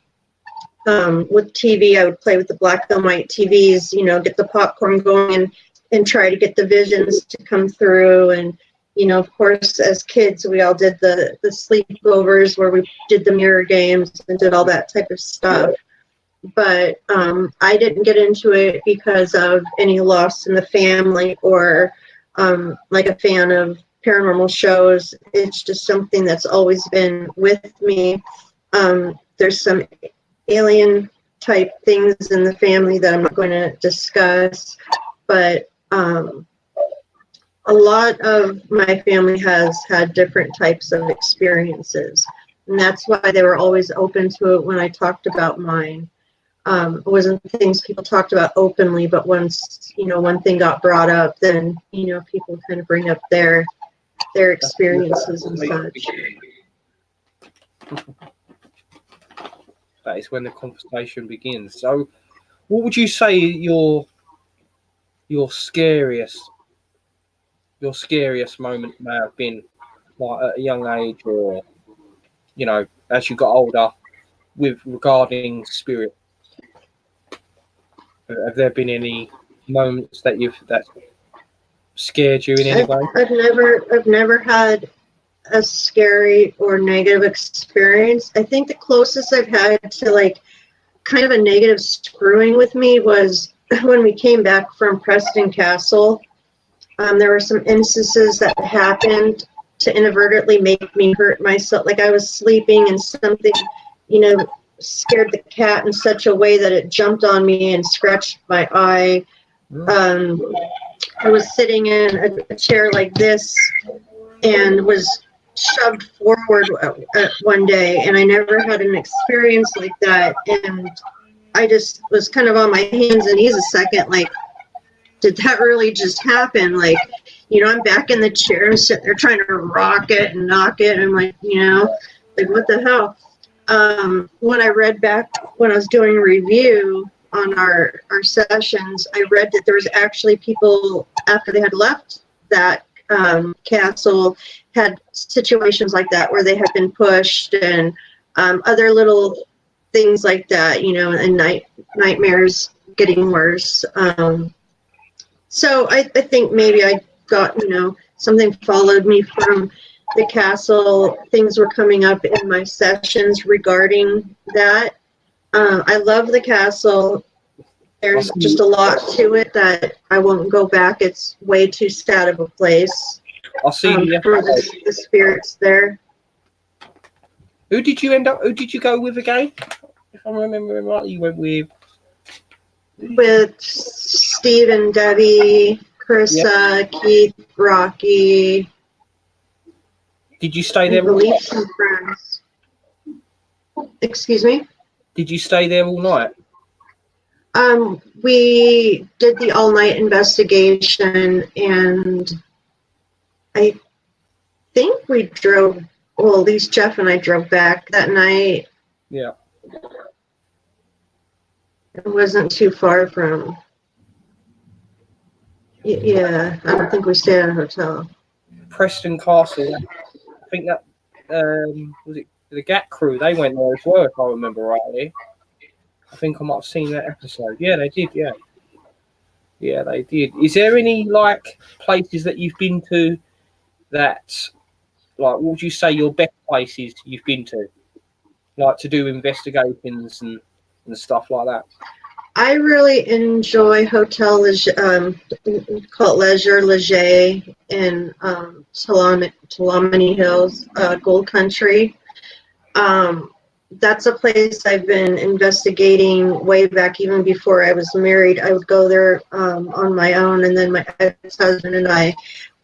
With TV, I would play with the black and white TVs, get the popcorn going and try to get the visions to come through. And, of course, as kids, we all did the sleepovers where we did the mirror games and did all that type of stuff. But I didn't get into it because of any loss in the family or like a fan of paranormal shows. It's just something that's always been with me. There's some alien type things in the family that I'm not going to discuss, but a lot of my family has had different types of experiences, and that's why they were always open to it when I talked about mine. It wasn't things people talked about openly, but once, one thing got brought up, then, people kind of bring up their experiences and such. That is when the conversation begins. So, what would you say your scariest moment may have been, like at a young age, or as you got older, with regarding spirit? Have there been any moments that scared you in any way? I've never had a scary or negative experience. I think the closest I've had to like kind of a negative screwing with me was when we came back from Preston Castle. There were some instances that happened to inadvertently make me hurt myself. Like I was sleeping and something, scared the cat in such a way that it jumped on me and scratched my eye. I was sitting in a chair like this and was shoved forward one day, and I never had an experience like that. And I just was kind of on my hands and knees a second, like, did that really just happen? Like, I'm back in the chair and sitting there trying to rock it and knock it. And I'm like, like, what the hell? When I read back, when I was doing a review, on our sessions, I read that there was actually people after they had left that castle had situations like that where they had been pushed and other little things like that, you know, and nightmares getting worse. So I think maybe I got, you know, something followed me from the castle. Things were coming up in my sessions regarding that. I love the castle. There's just a lot to it that I won't go back. It's way too sad of a place I see for the spirits there. Who did you go with again? If I'm remembering right, you went with Steve and Debbie, Carissa, Keith, Rocky. Did you stay I there? believe some friends. Excuse me? Did you stay there all night? We did the all-night investigation, and I think we drove, well, at least Jeff and I drove back that night. Yeah. It wasn't too far from, yeah, I don't think we stayed at a hotel. Preston Castle. I think that was it. The GAT crew. They went there as well, if I remember rightly. I think I might have seen that episode. Yeah, they did. Yeah, yeah, they did. Is there any like places that you've been to that, like, what would you say your best places you've been to, like to do investigations and stuff like that? I really enjoy Hotel called Leisure Leger in Tuolumne Hills, Gold Country. That's a place I've been investigating way back, even before I was married. I would go there on my own, and then my ex-husband and I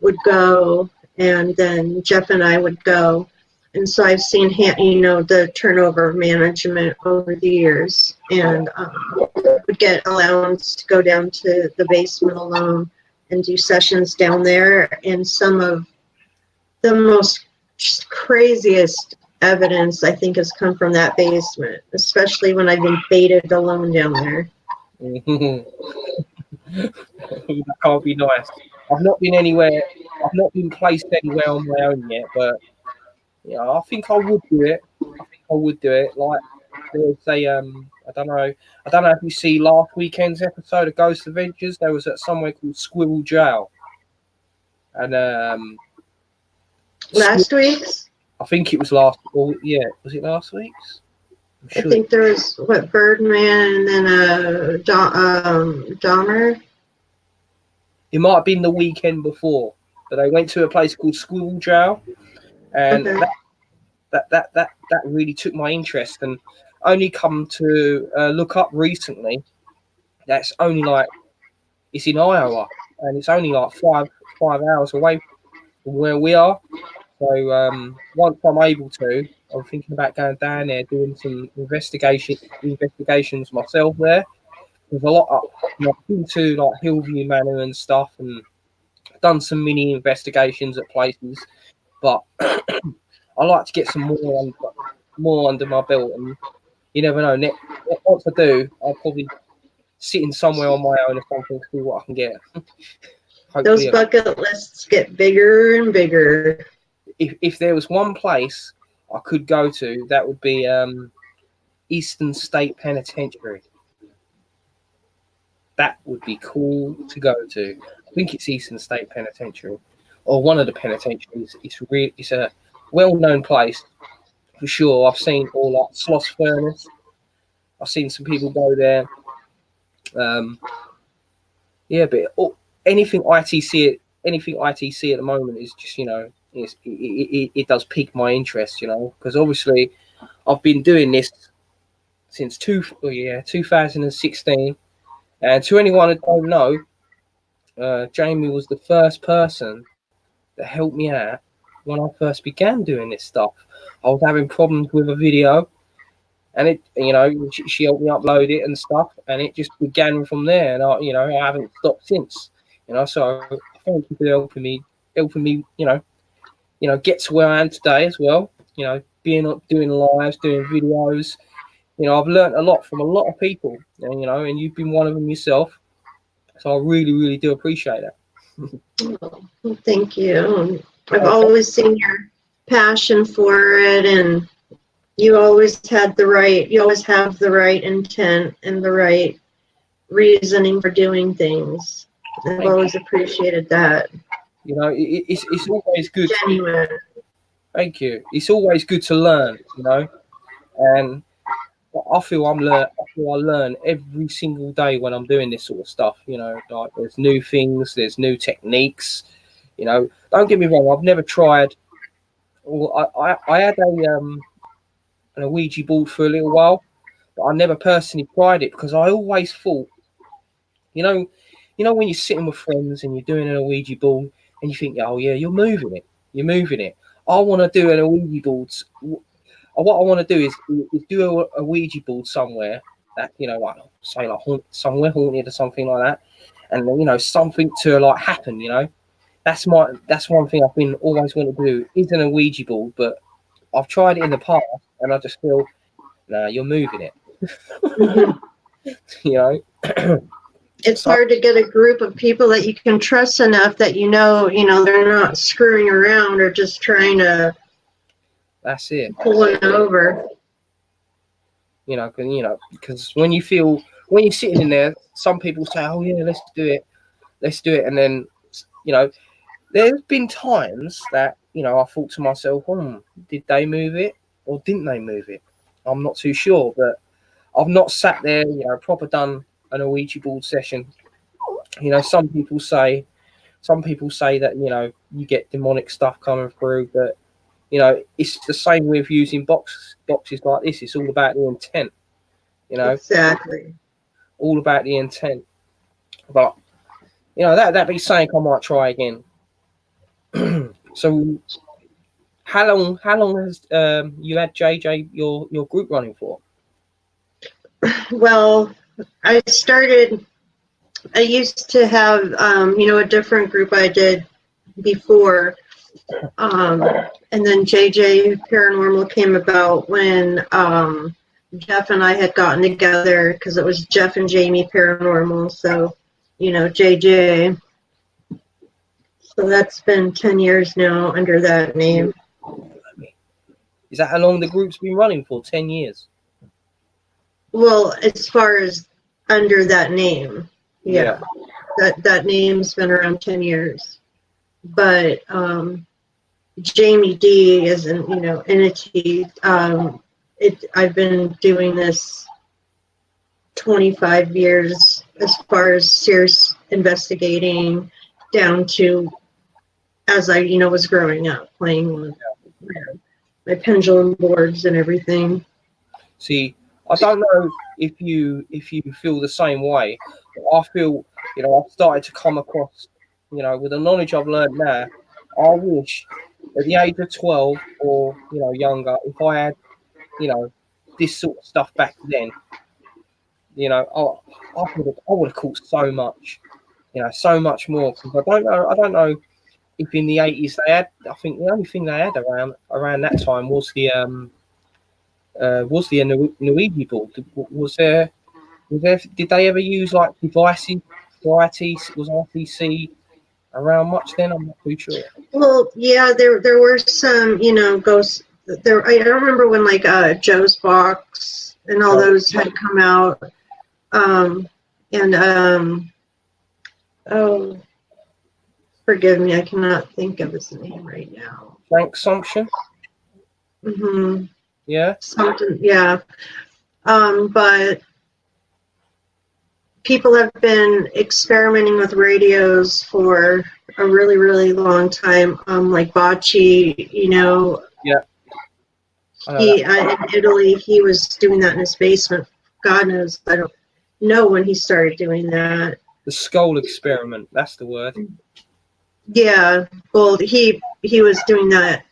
would go, and then Jeff and I would go. And so I've seen, you know, the turnover of management over the years, and would get allowance to go down to the basement alone and do sessions down there. And some of the most craziest evidence, I think, has come from that basement, especially when I've been baited alone down there. That can't be nice. I've not been anywhere. I've not been placed anywhere on my own yet, but yeah, I think I would do it. Like there's a I don't know if you see last weekend's episode of Ghost Adventures. There was at somewhere called Squirrel Jail, and Last week's? I think it was last. Or yeah, was it last week's? I think there was Birdman and then Dahmer. It might have been the weekend before, but they went to a place called Squirrel Jail, and Okay. that really took my interest, and only come to look up recently. That's only like it's in Iowa, and it's only like five hours away from where we are. So once I'm able to, I'm thinking about going down there, doing some investigations myself there. There's a lot of, I've been to like Hillview Manor and stuff, and done some mini investigations at places, but I like to get some more under my belt, and you never know. Once I do, I'll probably sit in somewhere on my own or something to see what I can get. Those bucket lists get bigger and bigger. If there was one place I could go to, that would be Eastern State Penitentiary. That would be cool to go to. I think it's Eastern State Penitentiary, or one of the penitentiaries. It's a well-known place for sure. I've seen all like Sloss Furnace. I've seen some people go there. Yeah, but anything ITC at the moment is just, you know, it does pique my interest, you know, because obviously I've been doing this since 2016, and to anyone who don't know, Jamie was the first person that helped me out when I first began doing this stuff. I was having problems with a video, and it, you know, she helped me upload it and stuff, and it just began from there. And I haven't stopped since, you know. So thank you for helping me, get to where I am today as well. You know, doing lives, doing videos, you know, I've learned a lot from a lot of people, and you know, and you've been one of them yourself. So I really, really do appreciate that. Well, thank you. I've Okay. always seen your passion for it, and you always have the right intent and the right reasoning for doing things. I've Thank always appreciated that. You know, it's always good. Genuine. Thank you. It's always good to learn, you know, and I feel I learn every single day when I'm doing this sort of stuff. You know, like there's new things, there's new techniques. You know, don't get me wrong. I've never tried. Well, I had an Ouija board for a little while, but I never personally tried it because I always thought, you know, when you're sitting with friends and you're doing an Ouija board and you think, oh yeah, you're moving it. I want to do an Ouija board. What I want to do is do a Ouija board somewhere that, you know, like say like somewhere haunted or something like that, and then, you know, something to like happen. You know, that's one thing I've been always wanting to do is an Ouija board, but I've tried it in the past and I just feel, nah, you're moving it. Mhm. You know, It's hard to get a group of people that you can trust enough that you know they're not screwing around or just trying to that's it. pull it over. You know, because when you're sitting in there, some people say, oh yeah, let's do it, and then, you know, there's been times that, you know, I thought to myself, did they move it or didn't they move it? I'm not too sure, but I've not sat there, you know, proper done an Ouija board session. You know, some people say that, you know, you get demonic stuff coming through, but, you know, it's the same with using boxes like this. It's all about the intent, you know, Exactly. all about the intent. But, you know, that be saying I might try again. So how long has you had JJ your group running for? Well, I used to have a different group I did before, and then JJ Paranormal came about when Jeff and I had gotten together, because it was Jeff and Jamie Paranormal, so JJ. So that's been 10 years now under that name. Is that how long the group's been running for? 10 years? Well, as far as under that name, yeah. That name's been around 10 years. But Jamie D is an entity. I've been doing this 25 years as far as serious investigating, down to as I was growing up, playing with my pendulum boards and everything. See, I don't know if you feel the same way, but I feel, I've started to come across, with the knowledge I've learned now, I wish at the age of 12 or, younger, if I had, this sort of stuff back then, I would have caught so much, so much more. Because I don't know if in the 80s they had, I think the only thing they had around that time was the Ouija board. Was there? Did they ever use like devices? Was RTC around much then? I'm not too sure. Well, yeah, there were some, ghosts. There, I remember when like Joe's Box and all those had come out. Oh, forgive me, I cannot think of his name right now. Frank Sumption. Mm-hmm. Yeah. Something, yeah. But people have been experimenting with radios for a really, really long time. Like Bocci, Yeah. In Italy, he was doing that in his basement. God knows, I don't know when he started doing that. The skull experiment. That's the word. Yeah. Well, he was doing that,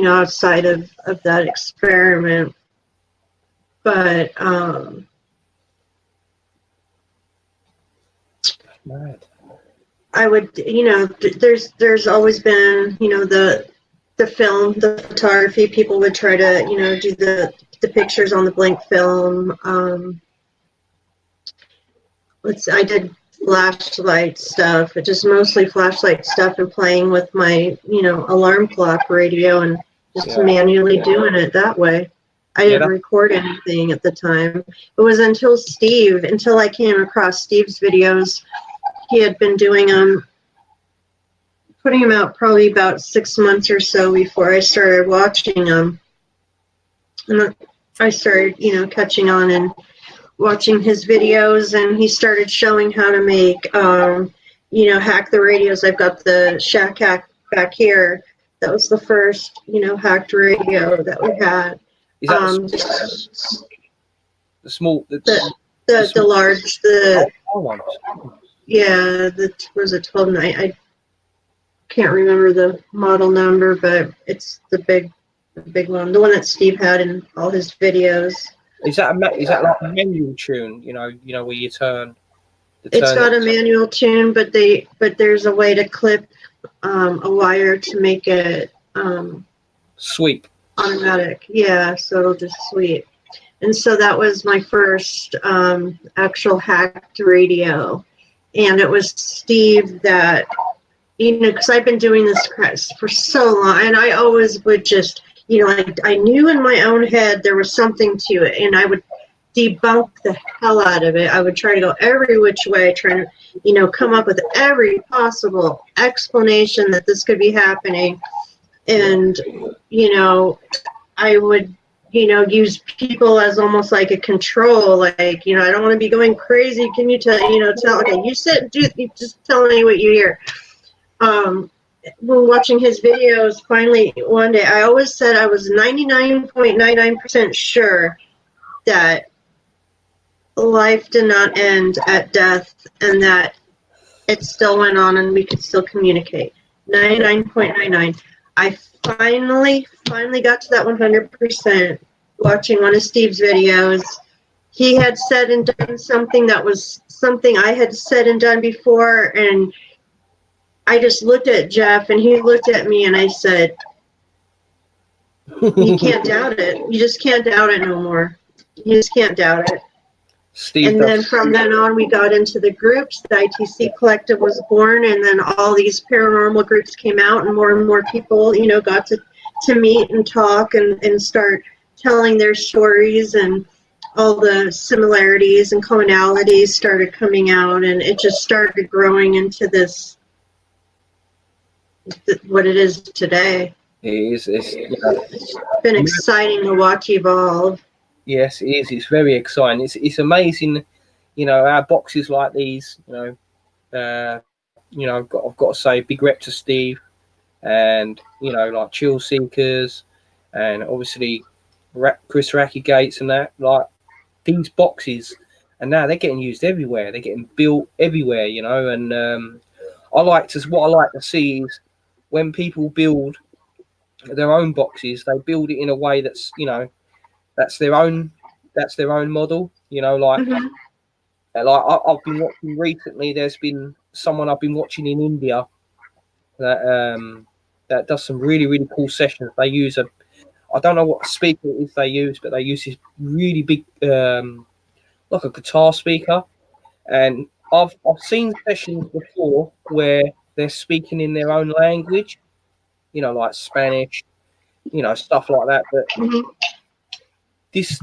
outside of that experiment. But Mad. I would, there's always been, the film, the photography. People would try to, do the the pictures on the blank film. I did flashlight stuff, but just mostly flashlight stuff and playing with my, alarm clock radio and just manually doing it that way. I didn't record anything at the time. It was until I came across Steve's videos. He had been doing them, putting them out probably about 6 months or so before I started watching them. And I started, catching on and watching his videos, and he started showing how to make, hack the radios. I've got the Shack Hack back here. That was the first, hacked radio that we had. Is that the small? The large, ones. Yeah, was it 12? I can't remember the model number, but it's the big one, the one that Steve had in all his videos. Is that like a manual tune? Where you turn. It's got a manual tune, but there's a way to clip a wire to make it sweep. Automatic, yeah. So it'll just sweep. And so that was my first actual hacked radio, and it was Steve that, because I've been doing this for so long, and I always would just, I knew in my own head there was something to it, and I would debunk the hell out of it. I would try to go every which way, trying to, come up with every possible explanation that this could be happening. And, I would, use people as almost like a control, like, I don't want to be going crazy. Can you tell, okay, you sit, just tell me what you hear. When watching his videos, finally, one day, I always said I was 99.99% sure that life did not end at death and that it still went on and we could still communicate. 99.99. I finally got to that 100% watching one of Steve's videos. He had said and done something that was something I had said and done before, and I just looked at Jeff and he looked at me and I said, you can't doubt it. You just can't doubt it no more. You just can't doubt it. Steve, and then from then on, we got into the groups. The ITC Collective was born, and then all these paranormal groups came out, and more people, got to meet and talk and start telling their stories, and all the similarities and commonalities started coming out, and it just started growing into this, what it is today. It is. It's been exciting to watch evolve. Yes, it is. It's very exciting. It's amazing, our boxes like these. I've got to say, big rep to Steve, and like Chill Seekers, and obviously Chris Racky Gates and that. Like these boxes, and now they're getting used everywhere. They're getting built everywhere, And what I like to see is when people build their own boxes, they build it in a way that's that's their own model, like I've been watching recently. There's been someone I've been watching in India that does some really, really cool sessions. They use I don't know what speaker it is they use, but they use this really big like a guitar speaker, and I've seen sessions before where they're speaking in their own language, like Spanish, stuff like that, but This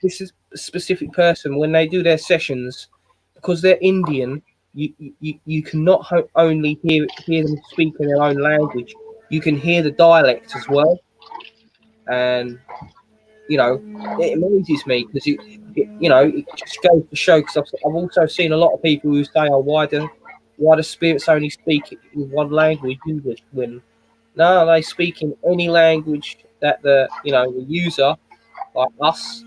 is a specific person, when they do their sessions, because they're Indian, you cannot only hear them speak in their own language, you can hear the dialect as well. And it amazes me because it just goes to show, because I've also seen a lot of people who say, why do spirits only speak in one language, English, when no, they speak in any language that the user, like us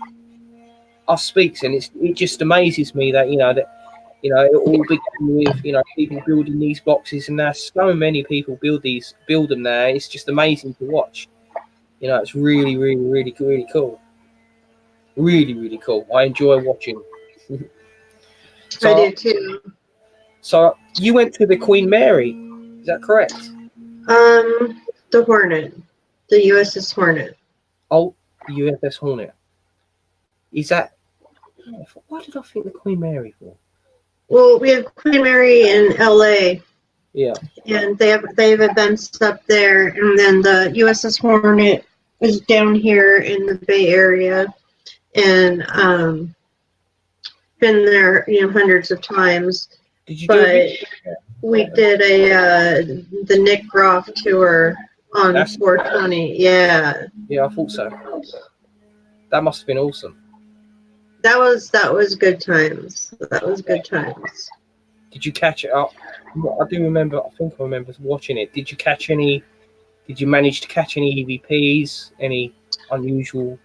speaks. And it just amazes me that it all began with people building these boxes, and now so many people build them there. It's just amazing to watch. It's really, really, really, really cool. Really, really cool. I enjoy watching. I do too. So you went to the Queen Mary, is that correct? The Hornet, the USS Hornet. Oh, USS Hornet. Is that? Why did I think the Queen Mary for? Well, we have Queen Mary in LA, Yeah. and they have events up there, and then the USS Hornet is down here in the Bay Area, and been there, hundreds of times. Did you do But it? we did the Nick Groff tour on That's- 420. Yeah, Yeah, I thought so. That must have been awesome. that was good times. That was good times. Did you catch it up? I do remember. I think I remember watching it. Did you catch any? Did you manage to catch any EVPs? Any unusual?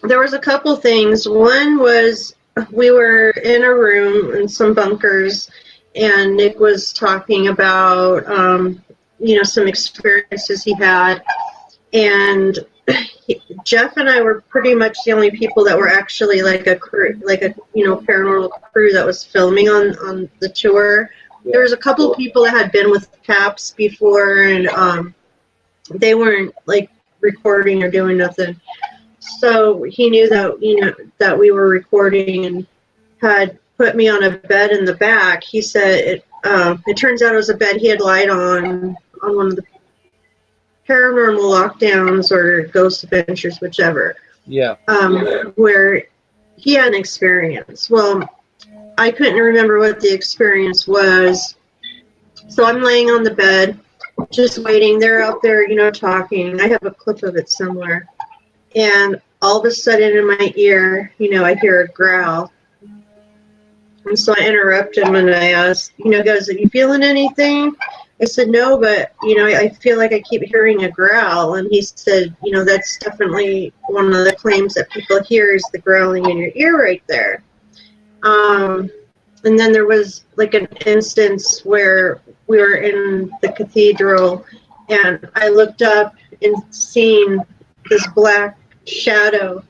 There was a couple things. One was we were in a room in some bunkers, and Nick was talking about some experiences he had, and Jeff and I were pretty much the only people that were actually like a crew, like a paranormal crew that was filming on the tour. Yeah. There was a couple people that had been with CAPS before, and they weren't like recording or doing nothing. So he knew that that we were recording and had put me on a bed in the back. He said it turns out it was a bed he had lied on one of the paranormal lockdowns or ghost adventures, whichever. Yeah. Where he had an experience. Well, I couldn't remember what the experience was. So I'm laying on the bed, just waiting. They're out there, talking. I have a clip of it somewhere. And all of a sudden in my ear, I hear a growl. And so I interrupt him and I asked, goes, are you feeling anything? I said, no, but, I feel like I keep hearing a growl. And he said, that's definitely one of the claims that people hear is the growling in your ear right there. And then there was like an instance where we were in the cathedral and I looked up and seen this black shadow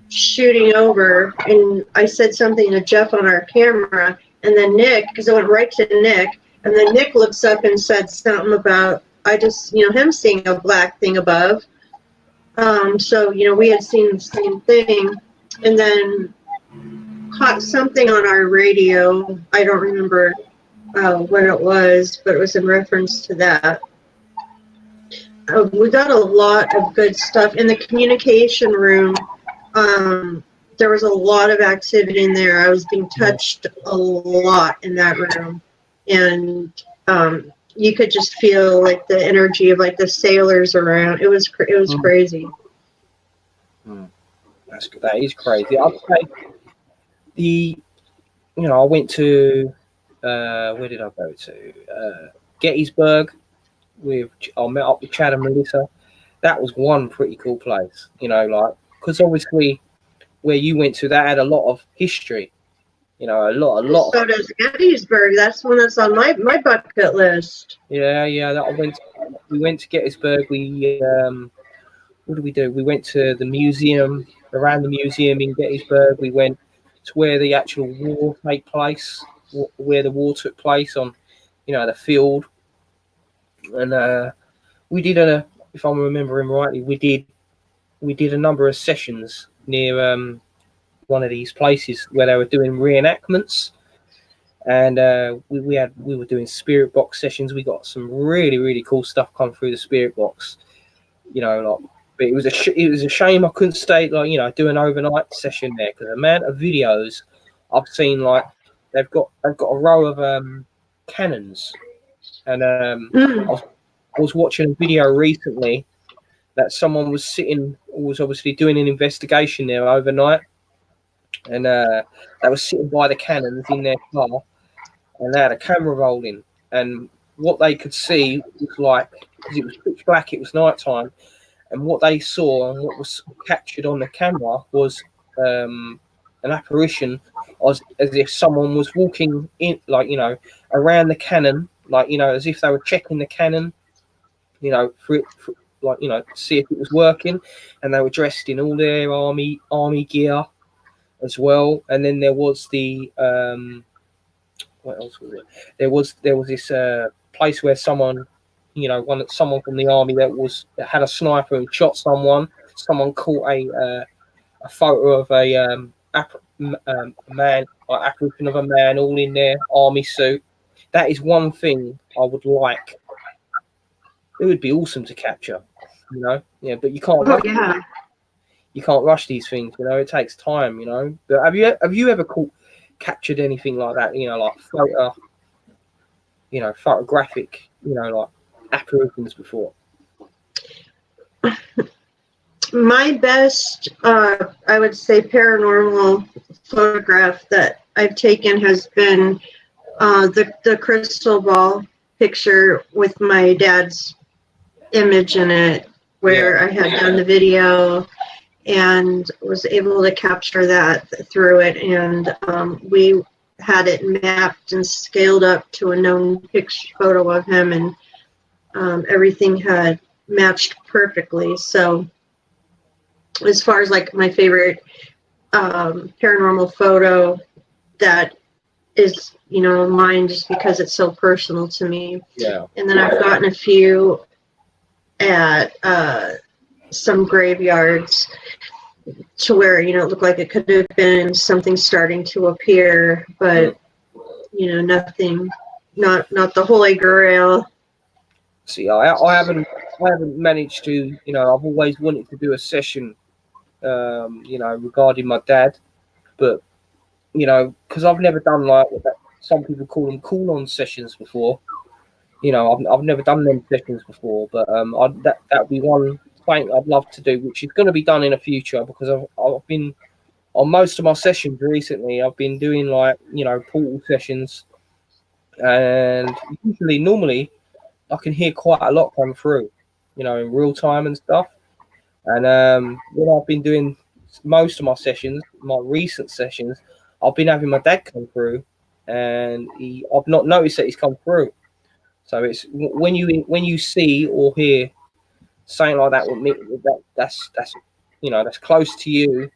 shooting over, and I said something to Jeff on our camera, and then Nick, because it went right to Nick, and then Nick looks up and said something about him seeing a black thing above. So we had seen the same thing, and then caught something on our radio. I don't remember what it was, but it was in reference to that. We got a lot of good stuff in the communication room. There was a lot of activity in there. I was being touched a lot in that room, and you could just feel like the energy of like the sailors around. It was crazy. That is crazy. I'd say I went to where did I go to? Gettysburg. I met up with Chad and Melissa. That was one pretty cool place, because obviously where you went to, that had a lot of history, a lot. So does Gettysburg. That's one that's on my bucket list. Yeah. We went to Gettysburg. We what did we do? We went to the museum, around the museum in Gettysburg. We went to where the actual war took place, where the war took place on, the field. And we did if I'm remembering rightly, we did a number of sessions near one of these places where they were doing reenactments, and we were doing spirit box sessions. We got some really, really cool stuff come through the spirit box, but it was a shame I couldn't stay do an overnight session there, because the amount of videos I've seen, they've got a row of cannons. And I was watching a video recently that someone was obviously doing an investigation there overnight, and they were sitting by the cannons in their car, and they had a camera rolling, and what they could see was because it was pitch black, it was night time, and what they saw and what was captured on the camera was an apparition, as if someone was walking in, around the cannon, as if they were checking the cannon, for see if it was working, and they were dressed in all their army gear as well. And then there was the what else was it? There was this place where someone from the army that had a sniper and shot someone. Someone caught a a photo of a man, or apparition of a man, all in their army suit. That is one thing I would like. It would be awesome to capture, you know. Yeah, but you can't. Oh, yeah. You can't rush these things, you know. It takes time, you know. But have you ever captured anything like that? You know, like photographic, you know, like apparitions before. My best, I would say, paranormal photograph that I've taken has been the crystal ball picture with my dad's image in it, where I had done the video and was able to capture that through it. And we had it mapped and scaled up to a known photo of him, and everything had matched perfectly. So as far as like my favorite paranormal photo, that is, you know, mine just because it's so personal to me. Yeah. And then I've gotten a few at some graveyards to where, you know, it looked like it could have been something starting to appear, but you know, nothing, not the Holy Grail. See, I haven't managed to, you know, I've always wanted to do a session, you know, regarding my dad, but you know, because I've never done like what some people call them call-on sessions before. You know, I've never done them sessions before, but that would be one thing I'd love to do, which is going to be done in the future, because I've been on most of my sessions recently. I've been doing like, you know, portal sessions, and normally I can hear quite a lot come through, you know, in real time and stuff. And when I've been doing most of my sessions, my recent sessions, I've been having my dad come through, and I've not noticed that he's come through. So it's when you see or hear something like that with me, that's you know, that's close to you,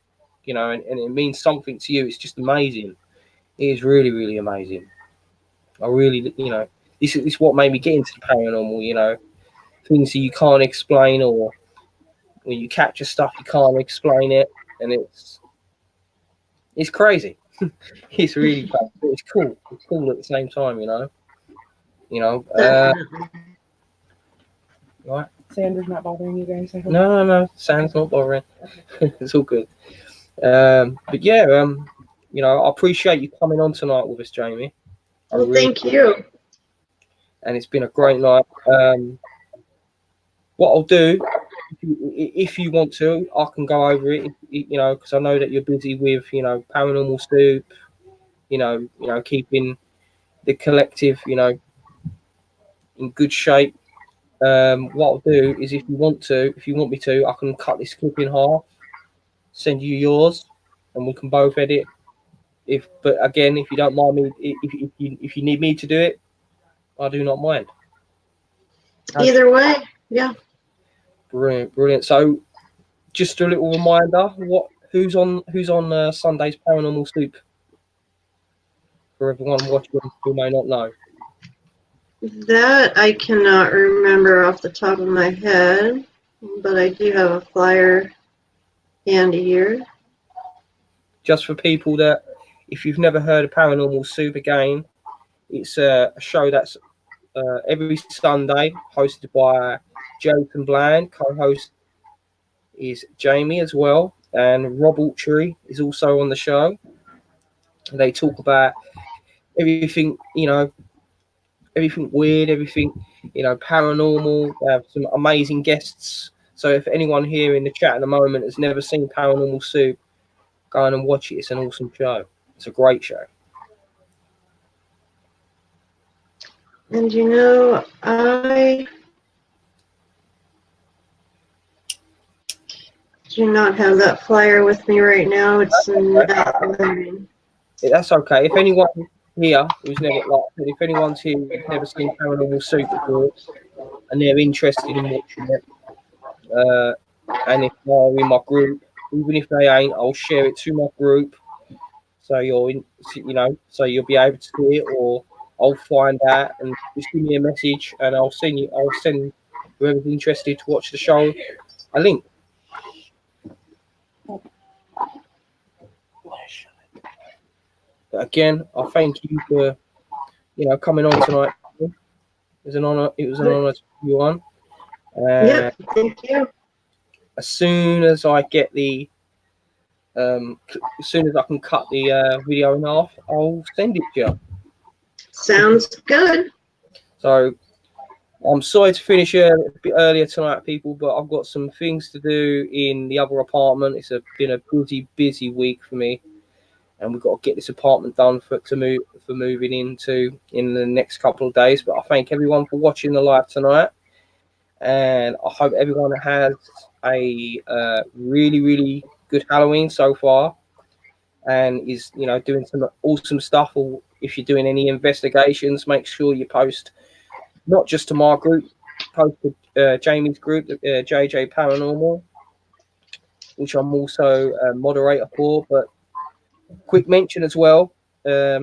you know, and it means something to you. It's just amazing. It is really, really amazing. I really, you know, this is what made me get into the paranormal. You know, things that you can't explain, or when you capture stuff you can't explain it, and it's crazy. It's really crazy. It's cool. It's cool at the same time, you know. Right. Sandra's not bothering you guys. No. Sand's not bothering. It's all good. But yeah, you know, I appreciate you coming on tonight with us, Jamie. Well, thank you. And it's been a great night. What I'll do, if you want to, I can go over it. You know, because I know that you're busy with, you know, Paranormal Soup. You know, keeping the collective, you know, in good shape. What I'll do is, if you want me to, I can cut this clip in half, send you yours, and we can both edit. But again, if you don't mind me, if you need me to do it, I do not mind. Either way, yeah. Brilliant. So, just a little reminder: who's on Sunday's Paranormal Soup? For everyone watching who may not know. That I cannot remember off the top of my head, but I do have a flyer handy here. Just for people that, if you've never heard of Paranormal Soup again, it's a show that's every Sunday, hosted by Jason Bland. Co-host is Jamie as well, and Rob Altry is also on the show. They talk about everything, you know, everything weird, everything, you know, paranormal. They have some amazing guests. So if anyone here in the chat at the moment has never seen Paranormal Soup, go on and watch it. It's an awesome show. It's a great show. And you know, I do not have that flyer with me right now. It's not loading. That's okay. If anyone here who's never, like, if anyone's here who's never seen Paranormal Soup before and they're interested in watching it, and if they're in my group, even if they ain't, I'll share it to my group. So so you'll be able to see it, or I'll find out and just give me a message, and I'll send whoever's interested to watch the show a link. But again, I thank you for coming on tonight. It was an honor. It was an honor to have you on. Yep, thank you. As soon as I get the as soon as I can cut the video in half, I'll send it to you. Sounds good. So I'm sorry to finish a bit earlier tonight, people, but I've got some things to do in the other apartment. It's been a busy week for me, and we've got to get this apartment done for moving into in the next couple of days. But I thank everyone for watching the live tonight, and I hope everyone has a really good Halloween so far, and is doing some awesome stuff. Or if you're doing any investigations, make sure you post not just to my group, post to Jamie's group, JJ Paranormal, which I'm also a moderator for. But quick mention as well, I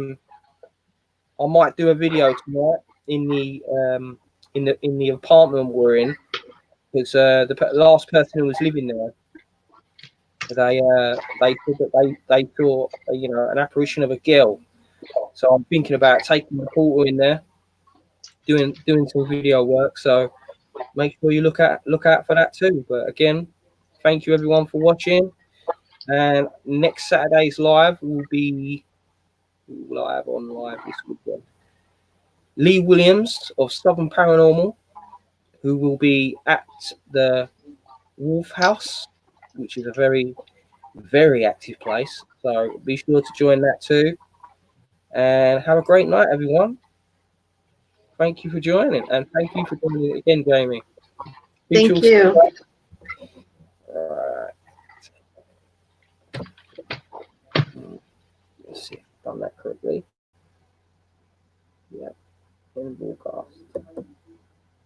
might do a video tonight in the apartment we're in, because the last person who was living there, they said that they saw an apparition of a girl. So I'm thinking about taking the portal in there, doing some video work. So make sure you look out for that too. But again, thank you everyone for watching. And next Saturday's live will be live this weekend. Lee Williams of Southern Paranormal, who will be at the Wolf House, which is a very active place. So be sure to join that too. And have a great night, everyone. Thank you for joining, and thank you for joining again, Jamie. Thank you. All right. Let's see if I've done that correctly. Yeah, in broadcast.